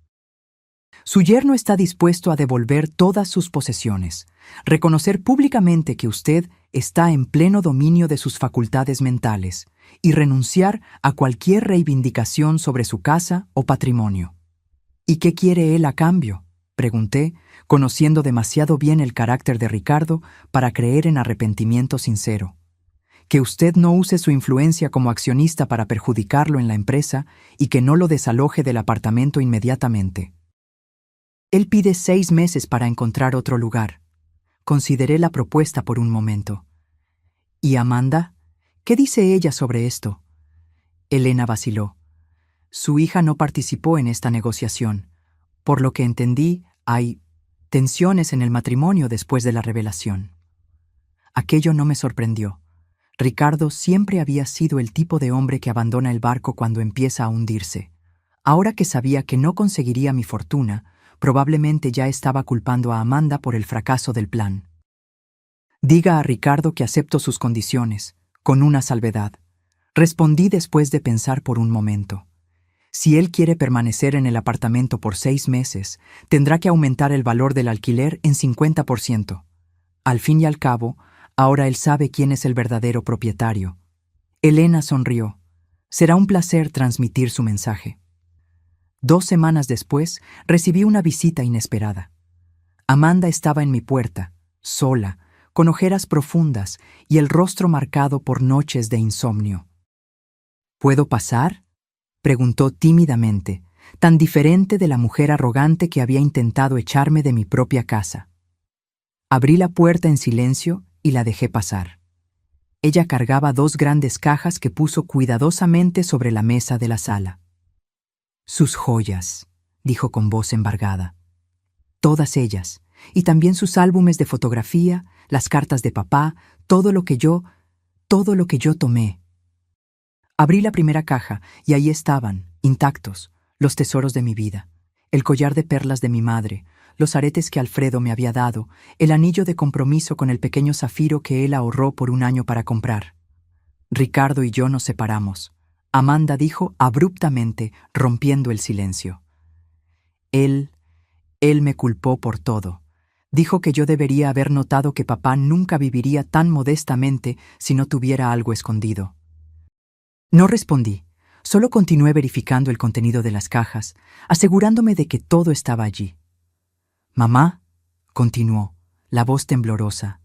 Su yerno está dispuesto a devolver todas sus posesiones, reconocer públicamente que usted está en pleno dominio de sus facultades mentales y renunciar a cualquier reivindicación sobre su casa o patrimonio. ¿Y qué quiere él a cambio?, pregunté, conociendo demasiado bien el carácter de Ricardo para creer en arrepentimiento sincero. Que usted no use su influencia como accionista para perjudicarlo en la empresa y que no lo desaloje del apartamento inmediatamente. Él pide 6 meses para encontrar otro lugar. Consideré la propuesta por un momento. ¿Y Amanda? ¿Qué dice ella sobre esto? Elena vaciló. Su hija no participó en esta negociación. Por lo que entendí, hay tensiones en el matrimonio después de la revelación. Aquello no me sorprendió. Ricardo siempre había sido el tipo de hombre que abandona el barco cuando empieza a hundirse. Ahora que sabía que no conseguiría mi fortuna, probablemente ya estaba culpando a Amanda por el fracaso del plan. Diga a Ricardo que acepto sus condiciones, con una salvedad. Respondí después de pensar por un momento. Si él quiere permanecer en el apartamento por 6 meses, tendrá que aumentar el valor del alquiler en 50%. Al fin y al cabo, ahora él sabe quién es el verdadero propietario. Elena sonrió. Será un placer transmitir su mensaje. 2 semanas después, recibí una visita inesperada. Amanda estaba en mi puerta, sola, con ojeras profundas y el rostro marcado por noches de insomnio. ¿Puedo pasar?, preguntó tímidamente, tan diferente de la mujer arrogante que había intentado echarme de mi propia casa. Abrí la puerta en silencio y la dejé pasar. Ella cargaba 2 grandes cajas que puso cuidadosamente sobre la mesa de la sala. Sus joyas, dijo con voz embargada. Todas ellas, y también sus álbumes de fotografía, las cartas de papá, todo lo que yo tomé. Abrí la primera caja y ahí estaban, intactos, los tesoros de mi vida. El collar de perlas de mi madre, los aretes que Alfredo me había dado, el anillo de compromiso con el pequeño zafiro que él ahorró por 1 año para comprar. Ricardo y yo nos separamos. Amanda dijo abruptamente, rompiendo el silencio. Él me culpó por todo. Dijo que yo debería haber notado que papá nunca viviría tan modestamente si no tuviera algo escondido. No respondí, solo continué verificando el contenido de las cajas, asegurándome de que todo estaba allí. «Mamá», continuó, la voz temblorosa,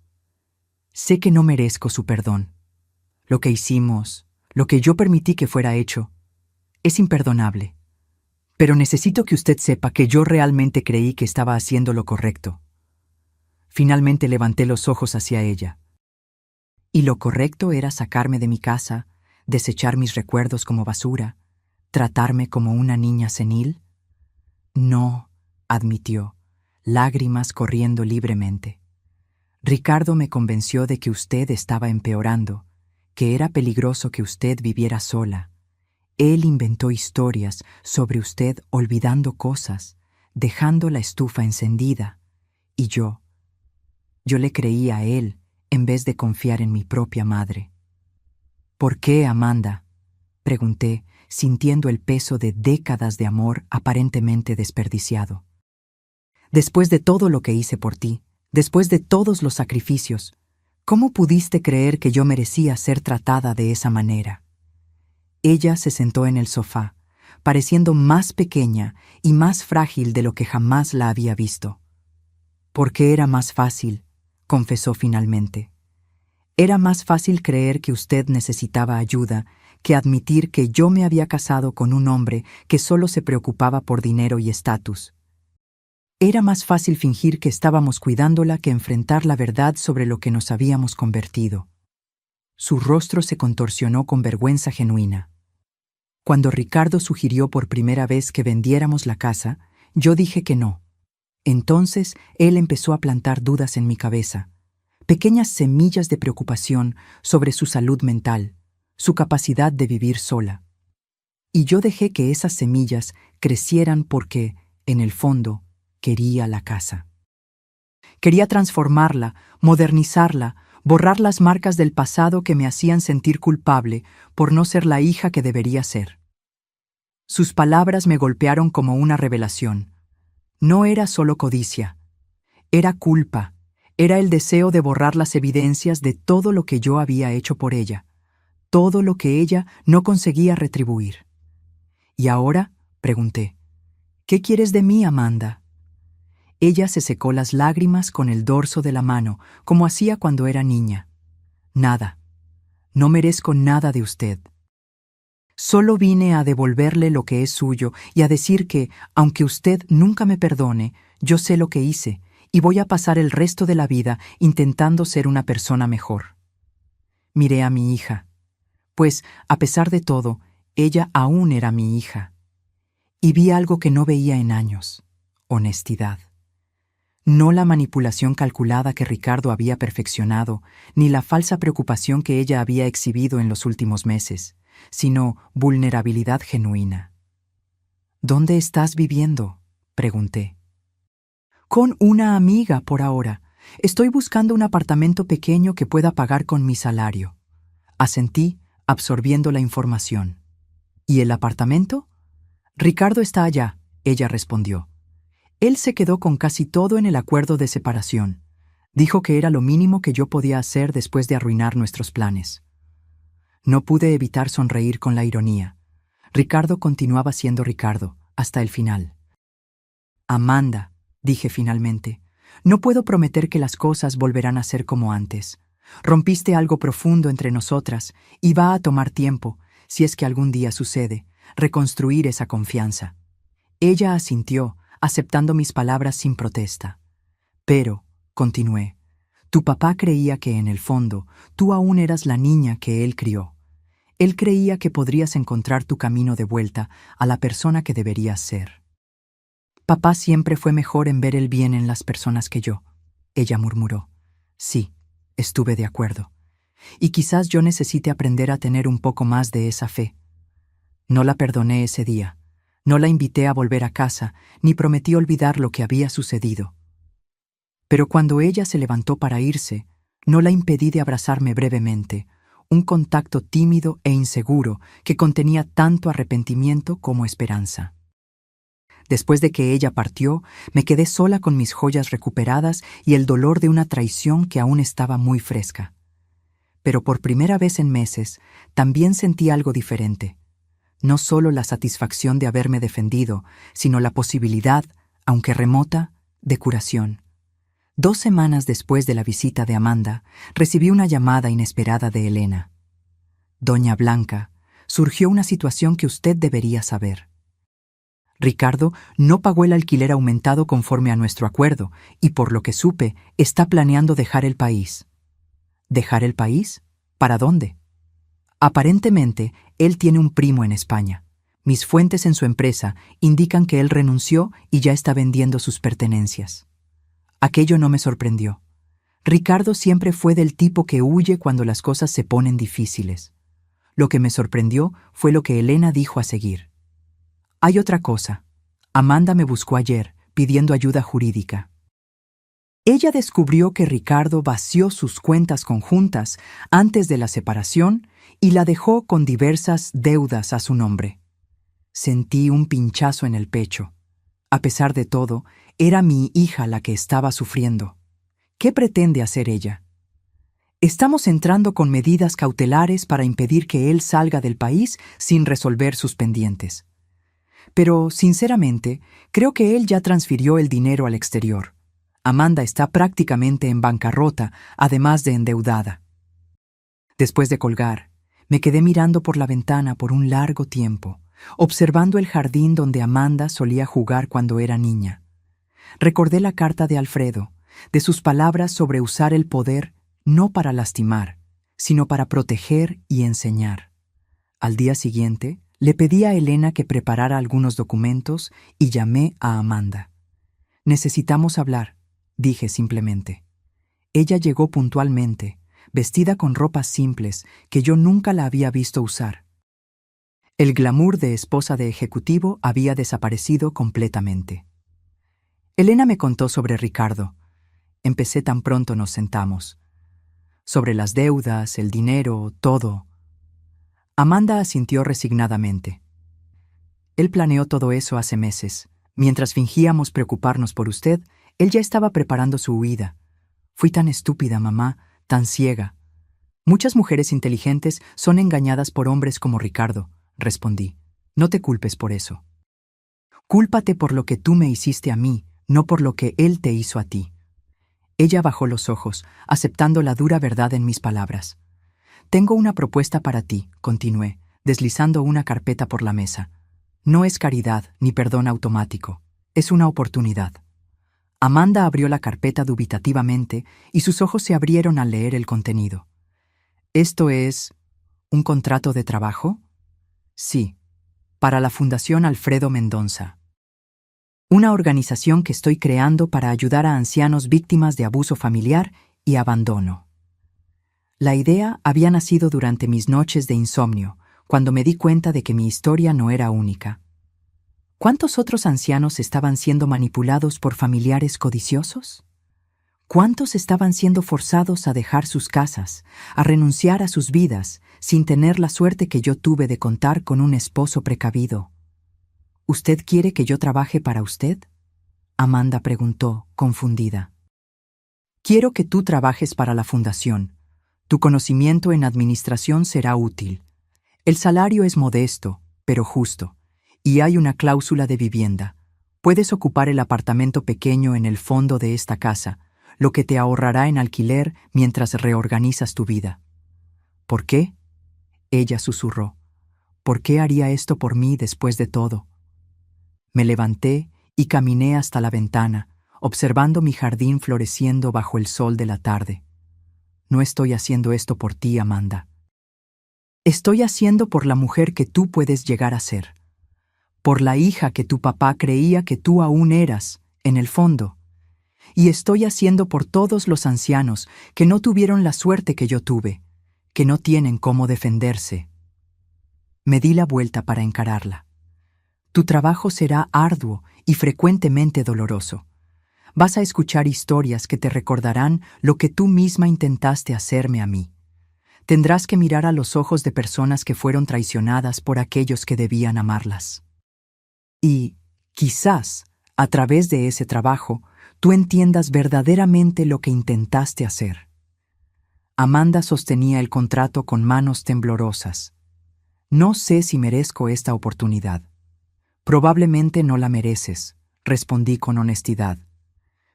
«sé que no merezco su perdón. Lo que hicimos, lo que yo permití que fuera hecho, es imperdonable. Pero necesito que usted sepa que yo realmente creí que estaba haciendo lo correcto». Finalmente levanté los ojos hacia ella. Y lo correcto era sacarme de mi casa, desechar mis recuerdos como basura, tratarme como una niña senil. No, admitió, lágrimas corriendo libremente. Ricardo me convenció de que usted estaba empeorando, que era peligroso que usted viviera sola. Él inventó historias sobre usted olvidando cosas, dejando la estufa encendida. Y yo le creí a él en vez de confiar en mi propia madre. ¿Por qué, Amanda?, pregunté, sintiendo el peso de décadas de amor aparentemente desperdiciado. Después de todo lo que hice por ti, después de todos los sacrificios, ¿cómo pudiste creer que yo merecía ser tratada de esa manera? Ella se sentó en el sofá, pareciendo más pequeña y más frágil de lo que jamás la había visto. Porque era más fácil, confesó finalmente. Era más fácil creer que usted necesitaba ayuda que admitir que yo me había casado con un hombre que solo se preocupaba por dinero y estatus. Era más fácil fingir que estábamos cuidándola que enfrentar la verdad sobre lo que nos habíamos convertido. Su rostro se contorsionó con vergüenza genuina. Cuando Ricardo sugirió por primera vez que vendiéramos la casa, yo dije que no. Entonces él empezó a plantar dudas en mi cabeza, pequeñas semillas de preocupación sobre su salud mental, su capacidad de vivir sola. Y yo dejé que esas semillas crecieran porque, en el fondo, quería la casa. Quería transformarla, modernizarla, borrar las marcas del pasado que me hacían sentir culpable por no ser la hija que debería ser. Sus palabras me golpearon como una revelación. No era solo codicia, era culpa, era el deseo de borrar las evidencias de todo lo que yo había hecho por ella, todo lo que ella no conseguía retribuir. ¿Y ahora? Pregunté. ¿Qué quieres de mí, Amanda? Ella se secó las lágrimas con el dorso de la mano, como hacía cuando era niña. Nada. No merezco nada de usted. Solo vine a devolverle lo que es suyo y a decir que, aunque usted nunca me perdone, yo sé lo que hice y voy a pasar el resto de la vida intentando ser una persona mejor. Miré a mi hija, pues, a pesar de todo, ella aún era mi hija. Y vi algo que no veía en años: honestidad. No la manipulación calculada que Ricardo había perfeccionado, ni la falsa preocupación que ella había exhibido en los últimos meses, sino vulnerabilidad genuina. ¿Dónde estás viviendo?, pregunté. Con una amiga por ahora. Estoy buscando un apartamento pequeño que pueda pagar con mi salario. Asentí, absorbiendo la información. ¿Y el apartamento? Ricardo está allá, ella respondió. Él se quedó con casi todo en el acuerdo de separación. Dijo que era lo mínimo que yo podía hacer después de arruinar nuestros planes. No pude evitar sonreír con la ironía. Ricardo continuaba siendo Ricardo, hasta el final. Amanda, dije finalmente, no puedo prometer que las cosas volverán a ser como antes. Rompiste algo profundo entre nosotras y va a tomar tiempo, si es que algún día sucede, reconstruir esa confianza. Ella asintió, aceptando mis palabras sin protesta. Pero, continué, tu papá creía que en el fondo tú aún eras la niña que él crió. Él creía que podrías encontrar tu camino de vuelta a la persona que deberías ser. Papá siempre fue mejor en ver el bien en las personas que yo, ella murmuró. Sí, estuve de acuerdo. Y quizás yo necesite aprender a tener un poco más de esa fe. No la perdoné ese día. No la invité a volver a casa, ni prometí olvidar lo que había sucedido. Pero cuando ella se levantó para irse, no la impedí de abrazarme brevemente, un contacto tímido e inseguro que contenía tanto arrepentimiento como esperanza. Después de que ella partió, me quedé sola con mis joyas recuperadas y el dolor de una traición que aún estaba muy fresca. Pero por primera vez en meses, también sentí algo diferente. No solo la satisfacción de haberme defendido, sino la posibilidad, aunque remota, de curación. 2 semanas después de la visita de Amanda, recibí una llamada inesperada de Elena. Doña Blanca, surgió una situación que usted debería saber. Ricardo no pagó el alquiler aumentado conforme a nuestro acuerdo y, por lo que supe, está planeando dejar el país. ¿Dejar el país? ¿Para dónde? Aparentemente, él tiene un primo en España. Mis fuentes en su empresa indican que él renunció y ya está vendiendo sus pertenencias. Aquello no me sorprendió. Ricardo siempre fue del tipo que huye cuando las cosas se ponen difíciles. Lo que me sorprendió fue lo que Elena dijo a seguir. Hay otra cosa. Amanda me buscó ayer, pidiendo ayuda jurídica. Ella descubrió que Ricardo vació sus cuentas conjuntas antes de la separación y la dejó con diversas deudas a su nombre. Sentí un pinchazo en el pecho. A pesar de todo, era mi hija la que estaba sufriendo. ¿Qué pretende hacer ella? Estamos entrando con medidas cautelares para impedir que él salga del país sin resolver sus pendientes. Pero, sinceramente, creo que él ya transfirió el dinero al exterior. Amanda está prácticamente en bancarrota, además de endeudada. Después de colgar, me quedé mirando por la ventana por un largo tiempo, observando el jardín donde Amanda solía jugar cuando era niña. Recordé la carta de Alfredo, de sus palabras sobre usar el poder no para lastimar, sino para proteger y enseñar. Al día siguiente, le pedí a Elena que preparara algunos documentos y llamé a Amanda. Necesitamos hablar, dije simplemente. Ella llegó puntualmente, vestida con ropas simples que yo nunca la había visto usar. El glamour de esposa de ejecutivo había desaparecido completamente. Elena me contó sobre Ricardo. Empecé tan pronto nos sentamos. Sobre las deudas, el dinero, todo. Amanda asintió resignadamente. Él planeó todo eso hace meses, Mientras fingíamos preocuparnos por usted, él ya estaba preparando su huida. Fui tan estúpida, mamá, tan ciega. Muchas mujeres inteligentes son engañadas por hombres como Ricardo, respondí. No te culpes por eso. Cúlpate por lo que tú me hiciste a mí, no por lo que él te hizo a ti. Ella bajó los ojos, aceptando la dura verdad en mis palabras. Tengo una propuesta para ti, continué, deslizando una carpeta por la mesa. No es caridad ni perdón automático, es una oportunidad. Amanda abrió la carpeta dubitativamente y sus ojos se abrieron al leer el contenido. ¿Esto es un contrato de trabajo? Sí, para la Fundación Alfredo Mendonça. Una organización que estoy creando para ayudar a ancianos víctimas de abuso familiar y abandono. La idea había nacido durante mis noches de insomnio, cuando me di cuenta de que mi historia no era única. ¿Cuántos otros ancianos estaban siendo manipulados por familiares codiciosos? ¿Cuántos estaban siendo forzados a dejar sus casas, a renunciar a sus vidas, sin tener la suerte que yo tuve de contar con un esposo precavido? ¿Usted quiere que yo trabaje para usted?, Amanda preguntó, confundida. Quiero que tú trabajes para la fundación. Tu conocimiento en administración será útil. El salario es modesto, pero justo, y hay una cláusula de vivienda. Puedes ocupar el apartamento pequeño en el fondo de esta casa, lo que te ahorrará en alquiler mientras reorganizas tu vida. ¿Por qué?, ella susurró. ¿Por qué haría esto por mí después de todo? Me levanté y caminé hasta la ventana, observando mi jardín floreciendo bajo el sol de la tarde. No estoy haciendo esto por ti, Amanda. Estoy haciendo por la mujer que tú puedes llegar a ser. Por la hija que tu papá creía que tú aún eras, en el fondo. Y estoy haciendo por todos los ancianos que no tuvieron la suerte que yo tuve, que no tienen cómo defenderse. Me di la vuelta para encararla. Tu trabajo será arduo y frecuentemente doloroso. Vas a escuchar historias que te recordarán lo que tú misma intentaste hacerme a mí. Tendrás que mirar a los ojos de personas que fueron traicionadas por aquellos que debían amarlas. Y, quizás, a través de ese trabajo, tú entiendas verdaderamente lo que intentaste hacer. Amanda sostenía el contrato con manos temblorosas. No sé si merezco esta oportunidad. Probablemente no la mereces, respondí con honestidad.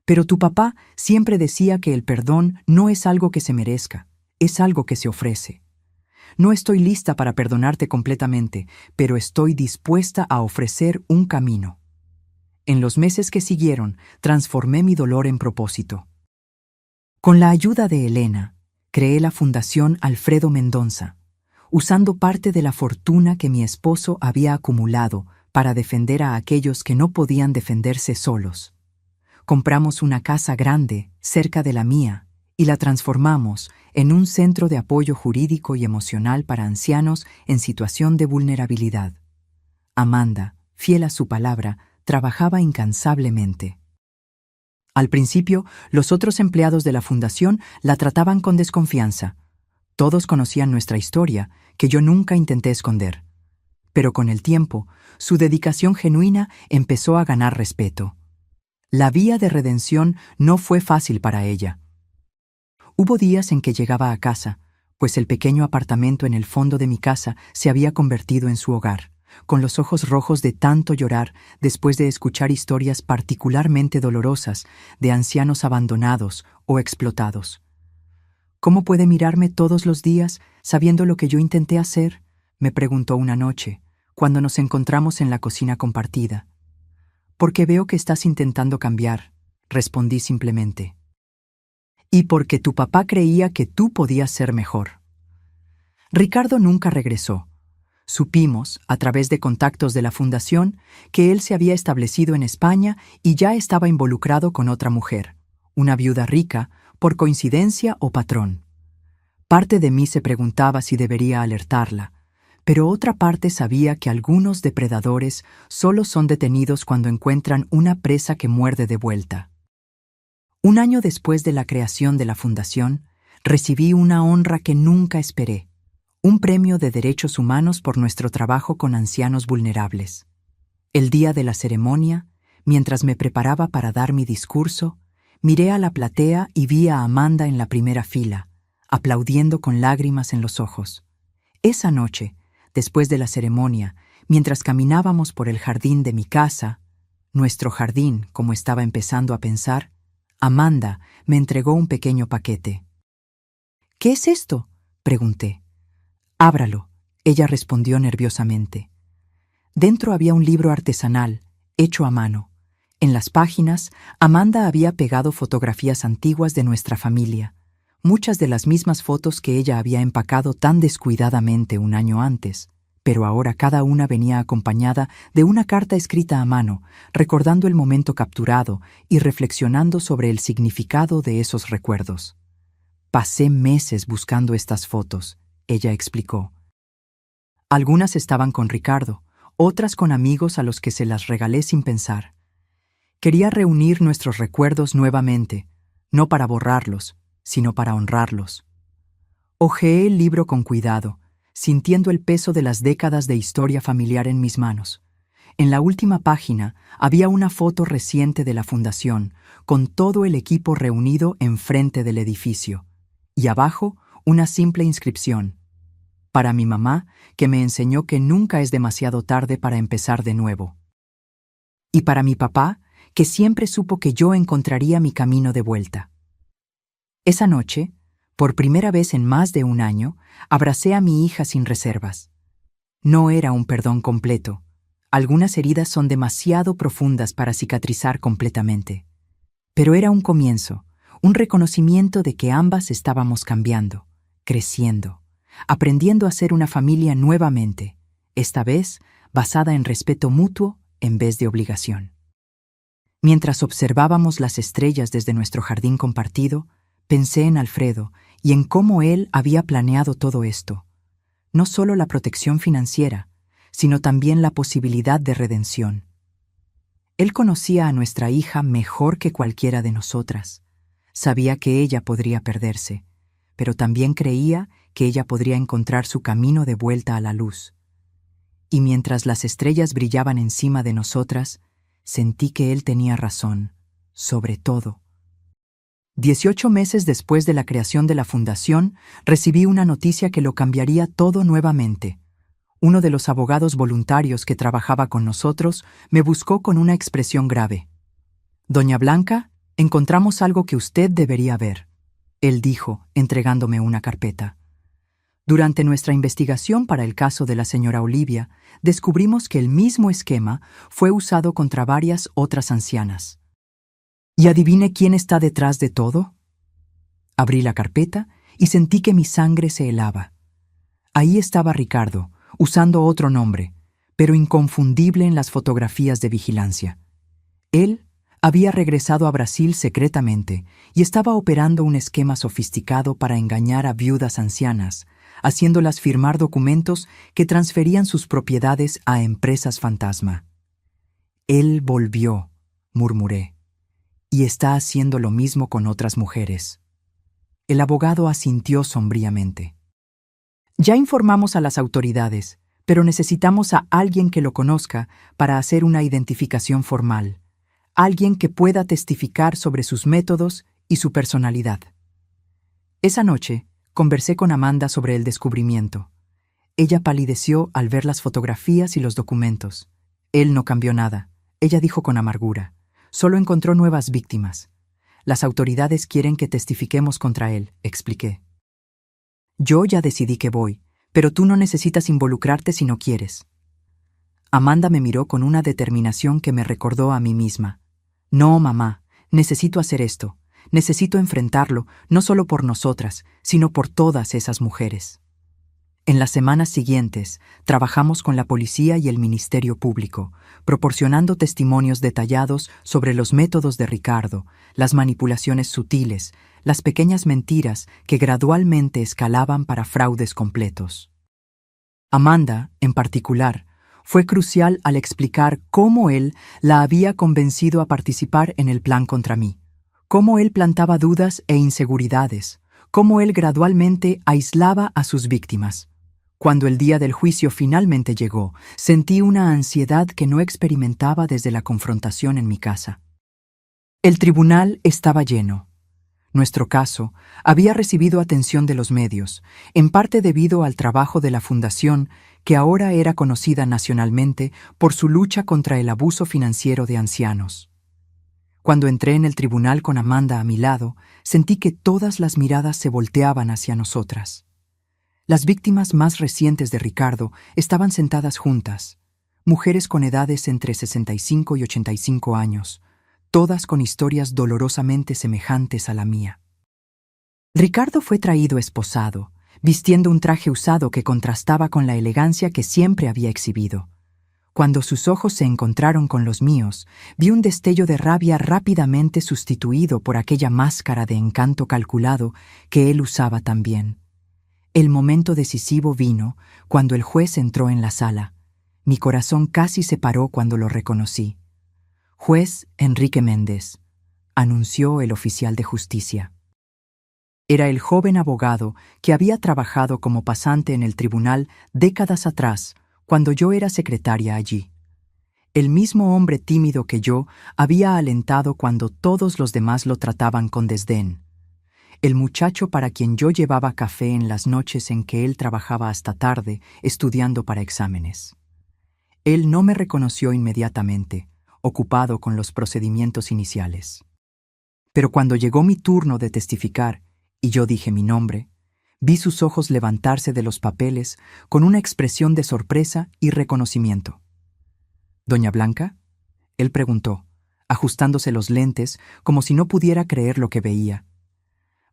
Pero tu papá siempre decía que el perdón no es algo que se merezca, es algo que se ofrece. No estoy lista para perdonarte completamente, pero estoy dispuesta a ofrecer un camino. En los meses que siguieron, transformé mi dolor en propósito. Con la ayuda de Elena, creé la Fundación Alfredo Mendonça, usando parte de la fortuna que mi esposo había acumulado para defender a aquellos que no podían defenderse solos. Compramos una casa grande, cerca de la mía, y la transformamos en un centro de apoyo jurídico y emocional para ancianos en situación de vulnerabilidad. Amanda, fiel a su palabra, trabajaba incansablemente. Al principio, los otros empleados de la fundación la trataban con desconfianza. Todos conocían nuestra historia, que yo nunca intenté esconder. Pero con el tiempo, su dedicación genuina empezó a ganar respeto. La vía de redención no fue fácil para ella. Hubo días en que llegaba a casa, pues el pequeño apartamento en el fondo de mi casa se había convertido en su hogar, con los ojos rojos de tanto llorar después de escuchar historias particularmente dolorosas de ancianos abandonados o explotados. ¿Cómo puede mirarme todos los días sabiendo lo que yo intenté hacer?, me preguntó una noche, cuando nos encontramos en la cocina compartida. Porque veo que estás intentando cambiar, respondí simplemente. Y porque tu papá creía que tú podías ser mejor. Ricardo nunca regresó. Supimos, a través de contactos de la fundación, que él se había establecido en España y ya estaba involucrado con otra mujer, una viuda rica, por coincidencia o patrón. Parte de mí se preguntaba si debería alertarla, pero otra parte sabía que algunos depredadores solo son detenidos cuando encuentran una presa que muerde de vuelta. Un año después de la creación de la fundación, recibí una honra que nunca esperé, un premio de derechos humanos por nuestro trabajo con ancianos vulnerables. El día de la ceremonia, Mientras me preparaba para dar mi discurso, miré a la platea y vi a Amanda en la primera fila, aplaudiendo con lágrimas en los ojos. Esa noche, después de la ceremonia, mientras caminábamos por el jardín de mi casa, nuestro jardín, como estaba empezando a pensar, Amanda me entregó un pequeño paquete. «¿Qué es esto?», pregunté. «Ábralo», ella respondió nerviosamente. Dentro había un libro artesanal, hecho a mano. En las páginas, Amanda había pegado fotografías antiguas de nuestra familia, muchas de las mismas fotos que ella había empacado tan descuidadamente un año antes, pero ahora cada una venía acompañada de una carta escrita a mano, recordando el momento capturado y reflexionando sobre el significado de esos recuerdos. «Pasé meses buscando estas fotos», ella explicó. Algunas estaban con Ricardo, otras con amigos a los que se las regalé sin pensar. Quería reunir nuestros recuerdos nuevamente, no para borrarlos, sino para honrarlos. Hojeé el libro con cuidado, sintiendo el peso de las décadas de historia familiar en mis manos. En la última página había una foto reciente de la fundación, con todo el equipo reunido enfrente del edificio, y abajo una simple inscripción: «Para mi mamá, que me enseñó que nunca es demasiado tarde para empezar de nuevo». Y para mi papá, que siempre supo que yo encontraría mi camino de vuelta. Esa noche, por primera vez en más de un año, abracé a mi hija sin reservas. No era un perdón completo. Algunas heridas son demasiado profundas para cicatrizar completamente. Pero era un comienzo, un reconocimiento de que ambas estábamos cambiando, creciendo, aprendiendo a ser una familia nuevamente, esta vez basada en respeto mutuo en vez de obligación. Mientras observábamos las estrellas desde nuestro jardín compartido, pensé en Alfredo y en cómo él había planeado todo esto. No solo la protección financiera, sino también la posibilidad de redención. Él conocía a nuestra hija mejor que cualquiera de nosotras. Sabía que ella podría perderse, pero también creía que ella podría encontrar su camino de vuelta a la luz. Y mientras las estrellas brillaban encima de nosotras, sentí que él tenía razón, sobre todo. 18 meses después de la creación de la fundación, recibí una noticia que lo cambiaría todo nuevamente. Uno de los abogados voluntarios que trabajaba con nosotros me buscó con una expresión grave. «Doña Blanca, encontramos algo que usted debería ver», él dijo, entregándome una carpeta. Durante nuestra investigación para el caso de la señora Olivia, descubrimos que el mismo esquema fue usado contra varias otras ancianas. ¿Y adivine quién está detrás de todo? Abrí la carpeta y sentí que mi sangre se helaba. Ahí estaba Ricardo, usando otro nombre, pero inconfundible en las fotografías de vigilancia. Él había regresado a Brasil secretamente y estaba operando un esquema sofisticado para engañar a viudas ancianas, haciéndolas firmar documentos que transferían sus propiedades a empresas fantasma. «Él volvió», murmuré, «y está haciendo lo mismo con otras mujeres». El abogado asintió sombríamente. «Ya informamos a las autoridades, pero necesitamos a alguien que lo conozca para hacer una identificación formal, alguien que pueda testificar sobre sus métodos y su personalidad». Esa noche, conversé con Amanda sobre el descubrimiento. Ella palideció al ver las fotografías y los documentos. Él no cambió nada, ella dijo con amargura. Solo encontró nuevas víctimas. Las autoridades quieren que testifiquemos contra él, expliqué. Yo ya decidí que voy, pero tú no necesitas involucrarte si no quieres. Amanda me miró con una determinación que me recordó a mí misma. No, mamá, necesito hacer esto. Necesito enfrentarlo, no solo por nosotras, sino por todas esas mujeres. En las semanas siguientes, trabajamos con la policía y el Ministerio Público, proporcionando testimonios detallados sobre los métodos de Ricardo, las manipulaciones sutiles, las pequeñas mentiras que gradualmente escalaban para fraudes completos. Amanda, en particular, fue crucial al explicar cómo él la había convencido a participar en el plan contra mí. Cómo él plantaba dudas e inseguridades, cómo él gradualmente aislaba a sus víctimas. Cuando el día del juicio finalmente llegó, sentí una ansiedad que no experimentaba desde la confrontación en mi casa. El tribunal estaba lleno. Nuestro caso había recibido atención de los medios, en parte debido al trabajo de la Fundación, que ahora era conocida nacionalmente por su lucha contra el abuso financiero de ancianos. Cuando entré en el tribunal con Amanda a mi lado, sentí que todas las miradas se volteaban hacia nosotras. Las víctimas más recientes de Ricardo estaban sentadas juntas, mujeres con edades entre 65 y 85 años, todas con historias dolorosamente semejantes a la mía. Ricardo fue traído esposado, vistiendo un traje usado que contrastaba con la elegancia que siempre había exhibido. Cuando sus ojos se encontraron con los míos, vi un destello de rabia rápidamente sustituido por aquella máscara de encanto calculado que él usaba también. El momento decisivo vino cuando el juez entró en la sala. Mi corazón casi se paró cuando lo reconocí. Juez Enrique Méndez, anunció el oficial de justicia. Era el joven abogado que había trabajado como pasante en el tribunal décadas atrás, cuando yo era secretaria allí. El mismo hombre tímido que yo había alentado cuando todos los demás lo trataban con desdén. El muchacho para quien yo llevaba café en las noches en que él trabajaba hasta tarde, estudiando para exámenes. Él no me reconoció inmediatamente, ocupado con los procedimientos iniciales. Pero cuando llegó mi turno de testificar, y yo dije mi nombre, vi sus ojos levantarse de los papeles con una expresión de sorpresa y reconocimiento. «¿Doña Blanca?», él preguntó, ajustándose los lentes como si no pudiera creer lo que veía.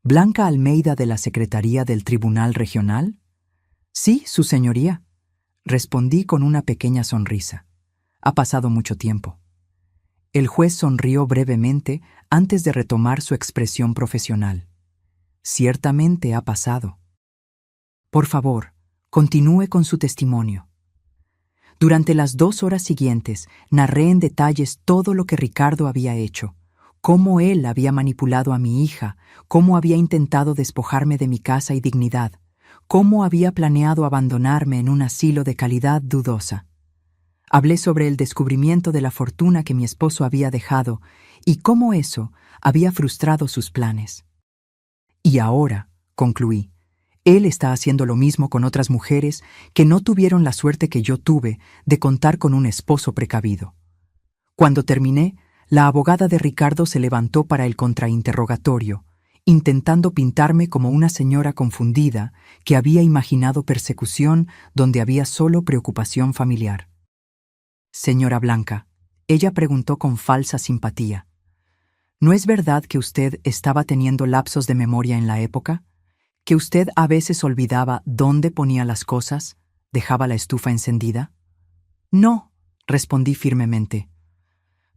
«¿Blanca Almeida de la Secretaría del Tribunal Regional?». «Sí, su señoría», respondí con una pequeña sonrisa. «Ha pasado mucho tiempo». El juez sonrió brevemente antes de retomar su expresión profesional. «Ciertamente ha pasado. Por favor, continúe con su testimonio». Durante las 2 horas siguientes, narré en detalles todo lo que Ricardo había hecho, cómo él había manipulado a mi hija, cómo había intentado despojarme de mi casa y dignidad, cómo había planeado abandonarme en un asilo de calidad dudosa. Hablé sobre el descubrimiento de la fortuna que mi esposo había dejado y cómo eso había frustrado sus planes. «Y ahora», concluí, «él está haciendo lo mismo con otras mujeres que no tuvieron la suerte que yo tuve de contar con un esposo precavido». Cuando terminé, la abogada de Ricardo se levantó para el contrainterrogatorio, intentando pintarme como una señora confundida que había imaginado persecución donde había solo preocupación familiar. «Señora Blanca», ella preguntó con falsa simpatía, «¿no es verdad que usted estaba teniendo lapsos de memoria en la época? ¿Que usted a veces olvidaba dónde ponía las cosas, dejaba la estufa encendida?» «No», respondí firmemente.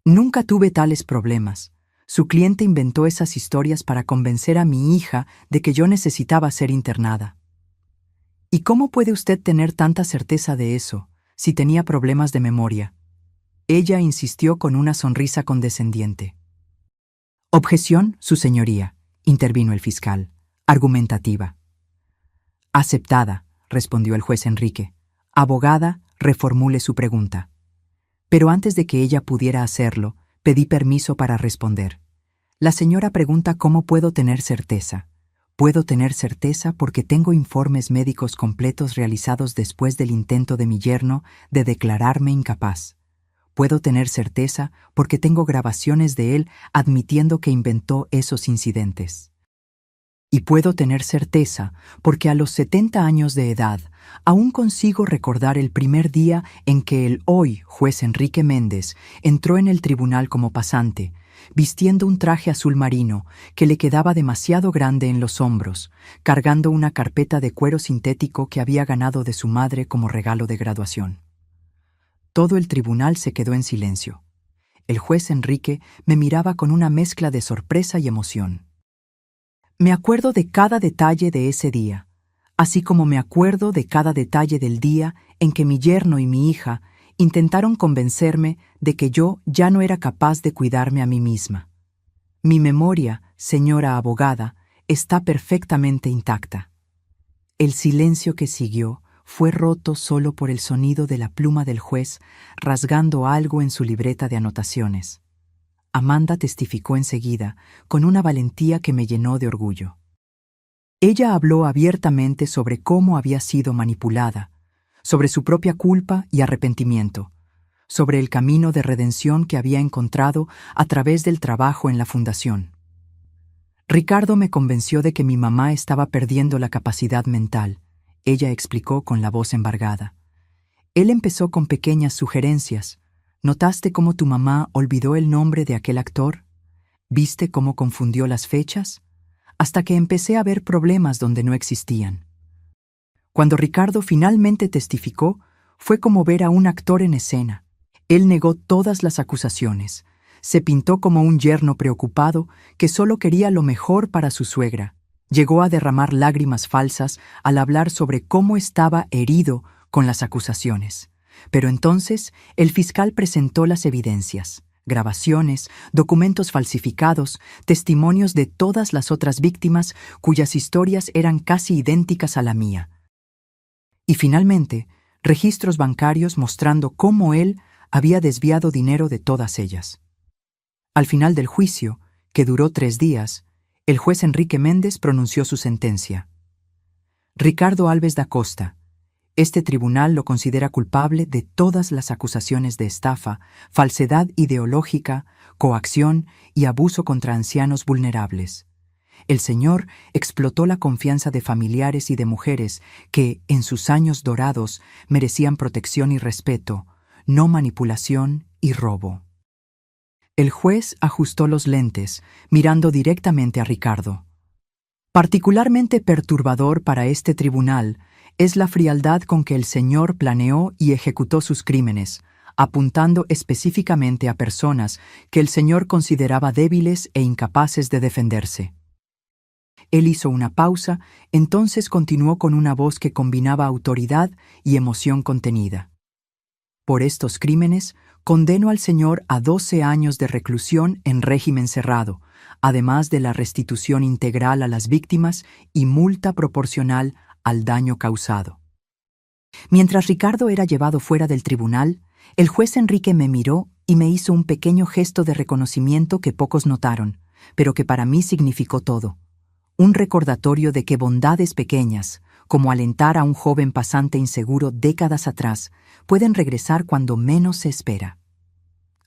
«Nunca tuve tales problemas. Su cliente inventó esas historias para convencer a mi hija de que yo necesitaba ser internada». «¿Y cómo puede usted tener tanta certeza de eso, si tenía problemas de memoria?». Ella insistió con una sonrisa condescendiente. «Objeción, su señoría», intervino el fiscal, argumentativa. «Aceptada», respondió el juez Enrique. «Abogada, reformule su pregunta». Pero antes de que ella pudiera hacerlo, pedí permiso para responder. «La señora pregunta cómo puedo tener certeza. Puedo tener certeza porque tengo informes médicos completos realizados después del intento de mi yerno de declararme incapaz. Puedo tener certeza porque tengo grabaciones de él admitiendo que inventó esos incidentes. Y puedo tener certeza porque a los 70 años de edad aún consigo recordar el primer día en que el hoy juez Enrique Méndez entró en el tribunal como pasante, vistiendo un traje azul marino que le quedaba demasiado grande en los hombros, cargando una carpeta de cuero sintético que había ganado de su madre como regalo de graduación. Todo el tribunal se quedó en silencio. El juez Enrique me miraba con una mezcla de sorpresa y emoción. Me acuerdo de cada detalle de ese día, así como me acuerdo de cada detalle del día en que mi yerno y mi hija intentaron convencerme de que yo ya no era capaz de cuidarme a mí misma. Mi memoria, señora abogada, está perfectamente intacta. El silencio que siguió fue roto solo por el sonido de la pluma del juez rasgando algo en su libreta de anotaciones. Amanda testificó enseguida, con una valentía que me llenó de orgullo. Ella habló abiertamente sobre cómo había sido manipulada, sobre su propia culpa y arrepentimiento, sobre el camino de redención que había encontrado a través del trabajo en la fundación. Ricardo me convenció de que mi mamá estaba perdiendo la capacidad mental, ella explicó con la voz embargada. Él empezó con pequeñas sugerencias. ¿Notaste cómo tu mamá olvidó el nombre de aquel actor? ¿Viste cómo confundió las fechas? Hasta que empecé a ver problemas donde no existían. Cuando Ricardo finalmente testificó, fue como ver a un actor en escena. Él negó todas las acusaciones. Se pintó como un yerno preocupado que solo quería lo mejor para su suegra. Llegó a derramar lágrimas falsas al hablar sobre cómo estaba herido con las acusaciones. Pero entonces el fiscal presentó las evidencias, grabaciones, documentos falsificados, testimonios de todas las otras víctimas cuyas historias eran casi idénticas a la mía. Y finalmente, registros bancarios mostrando cómo él había desviado dinero de todas ellas. Al final del juicio, que duró 3 días, el juez Enrique Méndez pronunció su sentencia. Ricardo Alves da Costa. Este tribunal lo considera culpable de todas las acusaciones de estafa, falsedad ideológica, coacción y abuso contra ancianos vulnerables. El señor explotó la confianza de familiares y de mujeres que, en sus años dorados, merecían protección y respeto, no manipulación y robo. El juez ajustó los lentes, mirando directamente a Ricardo. Particularmente perturbador para este tribunal es la frialdad con que el señor planeó y ejecutó sus crímenes, apuntando específicamente a personas que el señor consideraba débiles e incapaces de defenderse. Él hizo una pausa, entonces continuó con una voz que combinaba autoridad y emoción contenida. Por estos crímenes, condeno al señor a 12 años de reclusión en régimen cerrado, además de la restitución integral a las víctimas y multa proporcional al daño causado. Mientras Ricardo era llevado fuera del tribunal, el juez Enrique me miró y me hizo un pequeño gesto de reconocimiento que pocos notaron, pero que para mí significó todo. Un recordatorio de que bondades pequeñas, como alentar a un joven pasante inseguro décadas atrás, pueden regresar cuando menos se espera.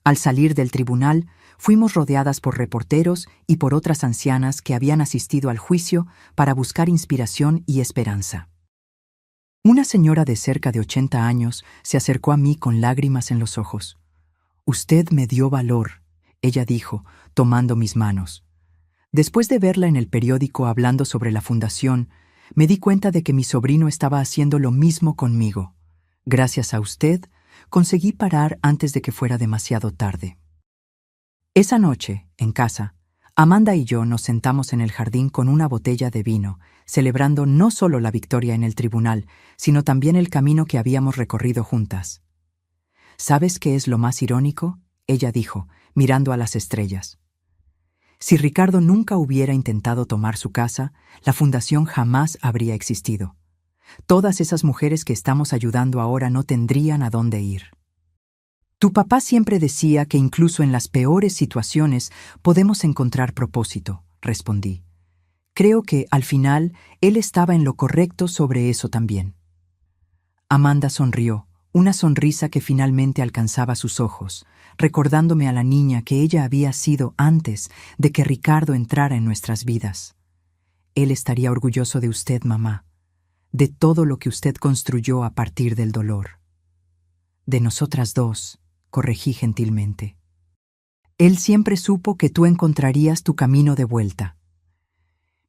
Al salir del tribunal, fuimos rodeadas por reporteros y por otras ancianas que habían asistido al juicio para buscar inspiración y esperanza. Una señora de cerca de 80 años se acercó a mí con lágrimas en los ojos. «Usted me dio valor», ella dijo, tomando mis manos. Después de verla en el periódico hablando sobre la fundación, me di cuenta de que mi sobrino estaba haciendo lo mismo conmigo. Gracias a usted, conseguí parar antes de que fuera demasiado tarde. Esa noche, en casa, Amanda y yo nos sentamos en el jardín con una botella de vino, celebrando no solo la victoria en el tribunal, sino también el camino que habíamos recorrido juntas. ¿Sabes qué es lo más irónico?, ella dijo, mirando a las estrellas. Si Ricardo nunca hubiera intentado tomar su casa, la fundación jamás habría existido. Todas esas mujeres que estamos ayudando ahora no tendrían a dónde ir. Tu papá siempre decía que incluso en las peores situaciones podemos encontrar propósito, respondí. Creo que, al final, él estaba en lo correcto sobre eso también. Amanda sonrió, una sonrisa que finalmente alcanzaba sus ojos, recordándome a la niña que ella había sido antes de que Ricardo entrara en nuestras vidas. Él estaría orgulloso de usted, mamá, de todo lo que usted construyó a partir del dolor. De nosotras dos, corregí gentilmente. Él siempre supo que tú encontrarías tu camino de vuelta.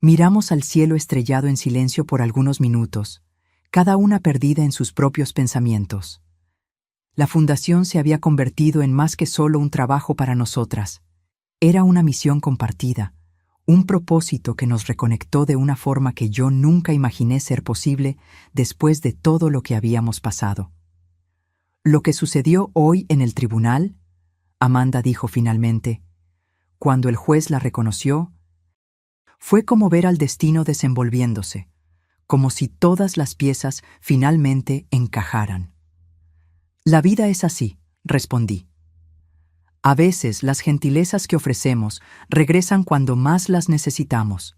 Miramos al cielo estrellado en silencio por algunos minutos, cada una perdida en sus propios pensamientos. La fundación se había convertido en más que solo un trabajo para nosotras. Era una misión compartida, un propósito que nos reconectó de una forma que yo nunca imaginé ser posible después de todo lo que habíamos pasado. Lo que sucedió hoy en el tribunal, Amanda dijo finalmente, cuando el juez la reconoció, fue como ver al destino desenvolviéndose, como si todas las piezas finalmente encajaran. La vida es así, respondí. A veces las gentilezas que ofrecemos regresan cuando más las necesitamos.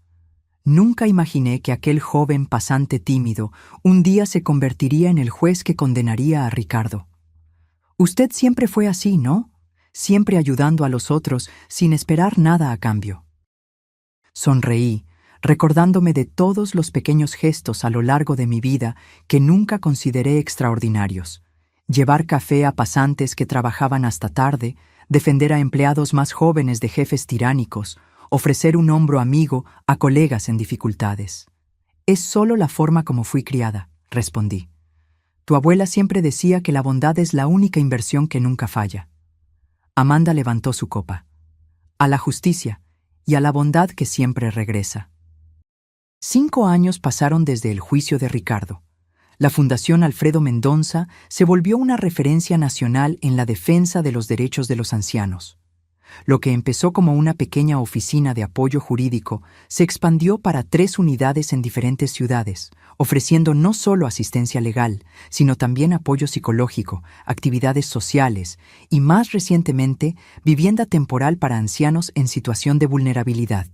Nunca imaginé que aquel joven pasante tímido un día se convertiría en el juez que condenaría a Ricardo. Usted siempre fue así, ¿no? Siempre ayudando a los otros sin esperar nada a cambio. Sonreí, recordándome de todos los pequeños gestos a lo largo de mi vida que nunca consideré extraordinarios. Llevar café a pasantes que trabajaban hasta tarde, defender a empleados más jóvenes de jefes tiránicos, ofrecer un hombro amigo a colegas en dificultades. Es solo la forma como fui criada, respondí. Tu abuela siempre decía que la bondad es la única inversión que nunca falla. Amanda levantó su copa. A la justicia y a la bondad que siempre regresa. 5 años pasaron desde el juicio de Ricardo. La Fundación Alfredo Mendonça se volvió una referencia nacional en la defensa de los derechos de los ancianos. Lo que empezó como una pequeña oficina de apoyo jurídico se expandió para 3 unidades en diferentes ciudades, ofreciendo no solo asistencia legal, sino también apoyo psicológico, actividades sociales y, más recientemente, vivienda temporal para ancianos en situación de vulnerabilidad.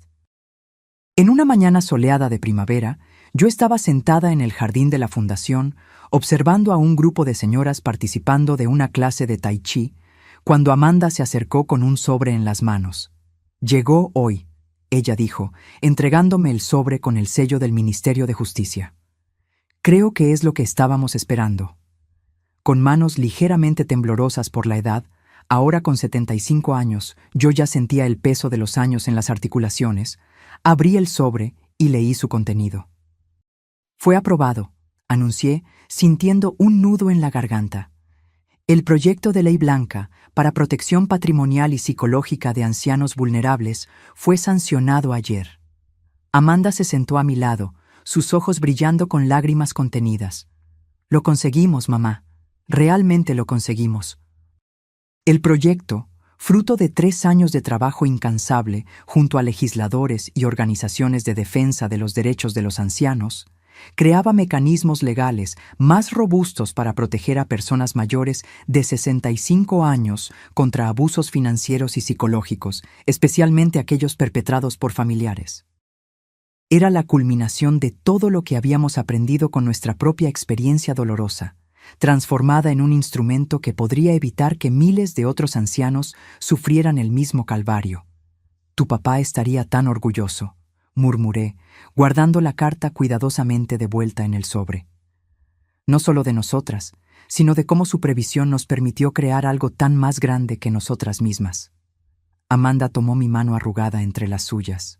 En una mañana soleada de primavera, yo estaba sentada en el jardín de la fundación, observando a un grupo de señoras participando de una clase de tai chi, cuando Amanda se acercó con un sobre en las manos. Llegó hoy, ella dijo, entregándome el sobre con el sello del Ministerio de Justicia. Creo que es lo que estábamos esperando. Con manos ligeramente temblorosas por la edad, ahora con 75 años, yo ya sentía el peso de los años en las articulaciones, abrí el sobre y leí su contenido. Fue aprobado, anuncié, sintiendo un nudo en la garganta. El proyecto de ley blanca para protección patrimonial y psicológica de ancianos vulnerables fue sancionado ayer. Amanda se sentó a mi lado, sus ojos brillando con lágrimas contenidas. Lo conseguimos, mamá. Realmente lo conseguimos. El proyecto, fruto de 3 años de trabajo incansable junto a legisladores y organizaciones de defensa de los derechos de los ancianos, creaba mecanismos legales más robustos para proteger a personas mayores de 65 años contra abusos financieros y psicológicos, especialmente aquellos perpetrados por familiares. Era la culminación de todo lo que habíamos aprendido con nuestra propia experiencia dolorosa, transformada en un instrumento que podría evitar que miles de otros ancianos sufrieran el mismo calvario. Tu papá estaría tan orgulloso, murmuré, guardando la carta cuidadosamente de vuelta en el sobre. No solo de nosotras, sino de cómo su previsión nos permitió crear algo tan más grande que nosotras mismas. Amanda tomó mi mano arrugada entre las suyas.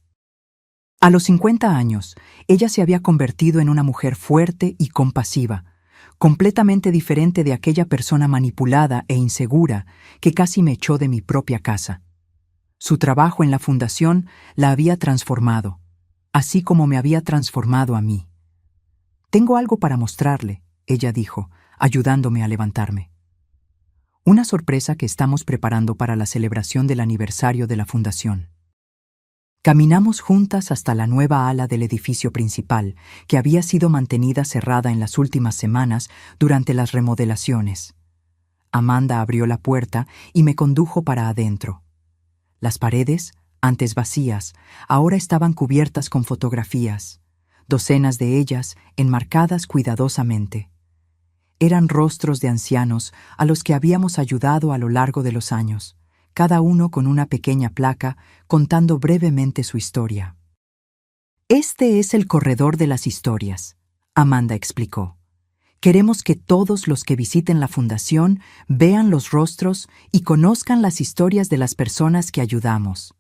A los 50 años, ella se había convertido en una mujer fuerte y compasiva, completamente diferente de aquella persona manipulada e insegura que casi me echó de mi propia casa. Su trabajo en la fundación la había transformado, así como me había transformado a mí. Tengo algo para mostrarle, ella dijo, ayudándome a levantarme. Una sorpresa que estamos preparando para la celebración del aniversario de la fundación. Caminamos juntas hasta la nueva ala del edificio principal, que había sido mantenida cerrada en las últimas semanas durante las remodelaciones. Amanda abrió la puerta y me condujo para adentro. Las paredes, antes vacías, ahora estaban cubiertas con fotografías, docenas de ellas enmarcadas cuidadosamente. Eran rostros de ancianos a los que habíamos ayudado a lo largo de los años, cada uno con una pequeña placa contando brevemente su historia. Este es el corredor de las historias, Amanda explicó. Queremos que todos los que visiten la fundación vean los rostros y conozcan las historias de las personas que ayudamos,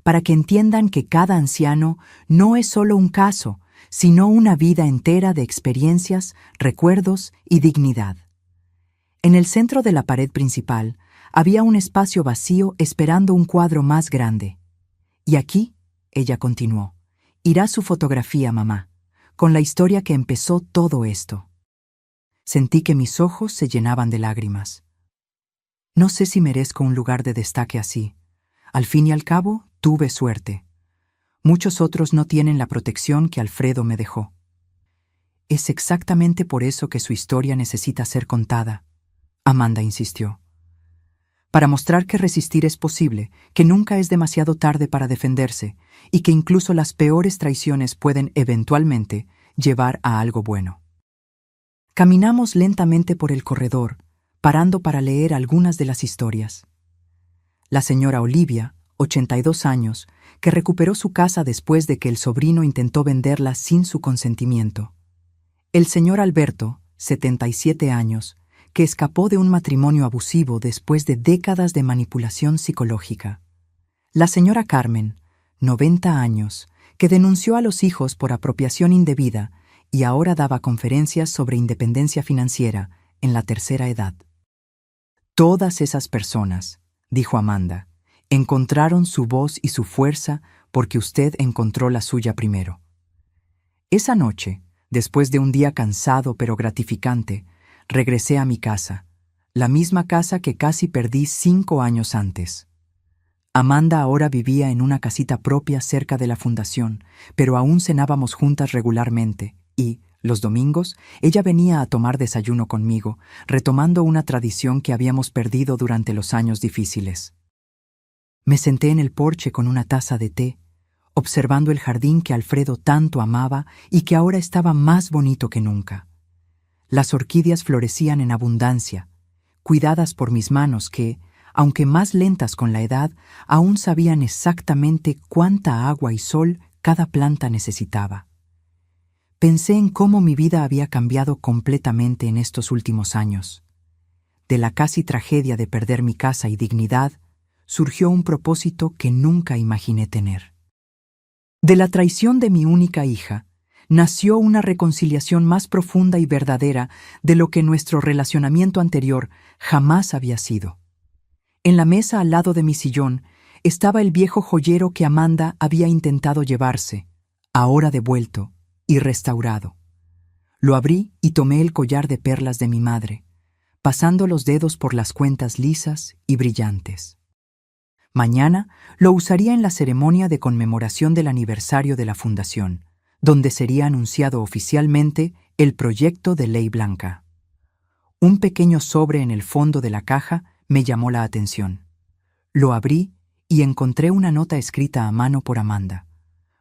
para que entiendan que cada anciano no es solo un caso, sino una vida entera de experiencias, recuerdos y dignidad. En el centro de la pared principal había un espacio vacío esperando un cuadro más grande. Y aquí, ella continuó, irá su fotografía, mamá, con la historia que empezó todo esto. Sentí que mis ojos se llenaban de lágrimas. No sé si merezco un lugar de destaque así. Al fin y al cabo, tuve suerte. Muchos otros no tienen la protección que Alfredo me dejó. Es exactamente por eso que su historia necesita ser contada, Amanda insistió. Para mostrar que resistir es posible, que nunca es demasiado tarde para defenderse y que incluso las peores traiciones pueden eventualmente llevar a algo bueno. Caminamos lentamente por el corredor, parando para leer algunas de las historias. La señora Olivia, 82 años, que recuperó su casa después de que el sobrino intentó venderla sin su consentimiento. El señor Alberto, 77 años, que escapó de un matrimonio abusivo después de décadas de manipulación psicológica. La señora Carmen, 90 años, que denunció a los hijos por apropiación indebida y ahora daba conferencias sobre independencia financiera en la tercera edad. Todas esas personas, dijo Amanda, encontraron su voz y su fuerza porque usted encontró la suya primero. Esa noche, después de un día cansado pero gratificante, regresé a mi casa, la misma casa que casi perdí 5 años antes. Amanda ahora vivía en una casita propia cerca de la fundación, pero aún cenábamos juntas regularmente y, los domingos, ella venía a tomar desayuno conmigo, retomando una tradición que habíamos perdido durante los años difíciles. Me senté en el porche con una taza de té, observando el jardín que Alfredo tanto amaba y que ahora estaba más bonito que nunca. Las orquídeas florecían en abundancia, cuidadas por mis manos que, aunque más lentas con la edad, aún sabían exactamente cuánta agua y sol cada planta necesitaba. Pensé en cómo mi vida había cambiado completamente en estos últimos años. De la casi tragedia de perder mi casa y dignidad, surgió un propósito que nunca imaginé tener. De la traición de mi única hija, nació una reconciliación más profunda y verdadera de lo que nuestro relacionamiento anterior jamás había sido. En la mesa al lado de mi sillón estaba el viejo joyero que Amanda había intentado llevarse, ahora devuelto y restaurado. Lo abrí y tomé el collar de perlas de mi madre, pasando los dedos por las cuentas lisas y brillantes. Mañana lo usaría en la ceremonia de conmemoración del aniversario de la fundación, donde sería anunciado oficialmente el proyecto de ley blanca. Un pequeño sobre en el fondo de la caja me llamó la atención. Lo abrí y encontré una nota escrita a mano por Amanda.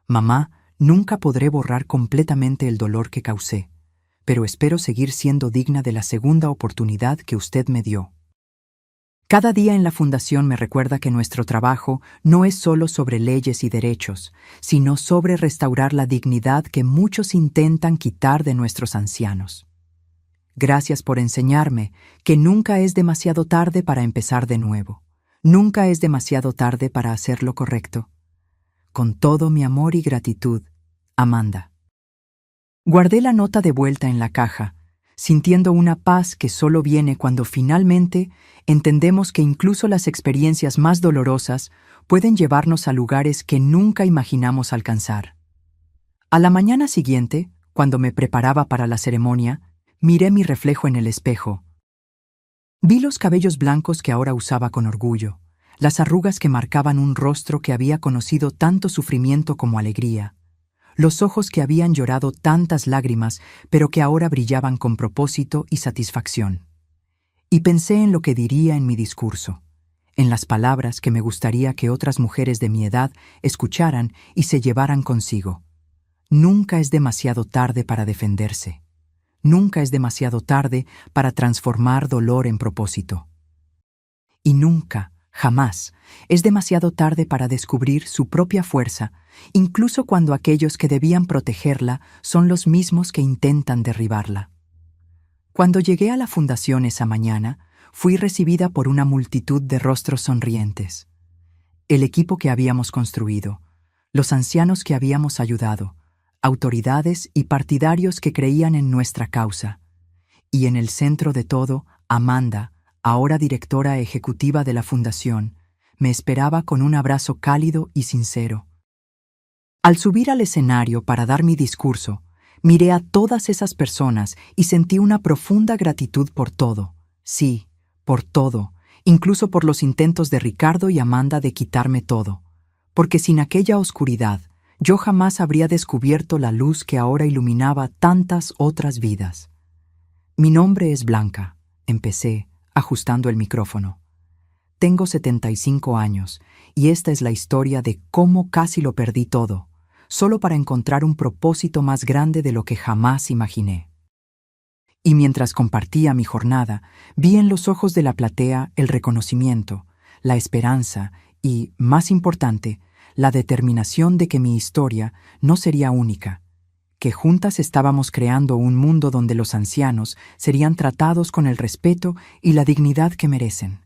Mamá, nunca podré borrar completamente el dolor que causé, pero espero seguir siendo digna de la segunda oportunidad que usted me dio. Cada día en la fundación me recuerda que nuestro trabajo no es solo sobre leyes y derechos, sino sobre restaurar la dignidad que muchos intentan quitar de nuestros ancianos. Gracias por enseñarme que nunca es demasiado tarde para empezar de nuevo. Nunca es demasiado tarde para hacer lo correcto. Con todo mi amor y gratitud, Amanda. Guardé la nota de vuelta en la caja, sintiendo una paz que solo viene cuando finalmente entendemos que incluso las experiencias más dolorosas pueden llevarnos a lugares que nunca imaginamos alcanzar. A la mañana siguiente, cuando me preparaba para la ceremonia, miré mi reflejo en el espejo. Vi los cabellos blancos que ahora usaba con orgullo, las arrugas que marcaban un rostro que había conocido tanto sufrimiento como alegría, los ojos que habían llorado tantas lágrimas, pero que ahora brillaban con propósito y satisfacción. Y pensé en lo que diría en mi discurso, en las palabras que me gustaría que otras mujeres de mi edad escucharan y se llevaran consigo. Nunca es demasiado tarde para defenderse. Nunca es demasiado tarde para transformar dolor en propósito. Y nunca, jamás, es demasiado tarde para descubrir su propia fuerza, incluso cuando aquellos que debían protegerla son los mismos que intentan derribarla. Cuando llegué a la fundación esa mañana, fui recibida por una multitud de rostros sonrientes. El equipo que habíamos construido, los ancianos que habíamos ayudado, autoridades y partidarios que creían en nuestra causa. Y en el centro de todo, Amanda, ahora directora ejecutiva de la fundación, me esperaba con un abrazo cálido y sincero. Al subir al escenario para dar mi discurso, miré a todas esas personas y sentí una profunda gratitud por todo. Sí, por todo, incluso por los intentos de Ricardo y Amanda de quitarme todo. Porque sin aquella oscuridad, yo jamás habría descubierto la luz que ahora iluminaba tantas otras vidas. Mi nombre es Blanca, empecé, ajustando el micrófono. Tengo 75 años y esta es la historia de cómo casi lo perdí todo, solo para encontrar un propósito más grande de lo que jamás imaginé. Y mientras compartía mi jornada, vi en los ojos de la platea el reconocimiento, la esperanza y, más importante, la determinación de que mi historia no sería única, que juntas estábamos creando un mundo donde los ancianos serían tratados con el respeto y la dignidad que merecen.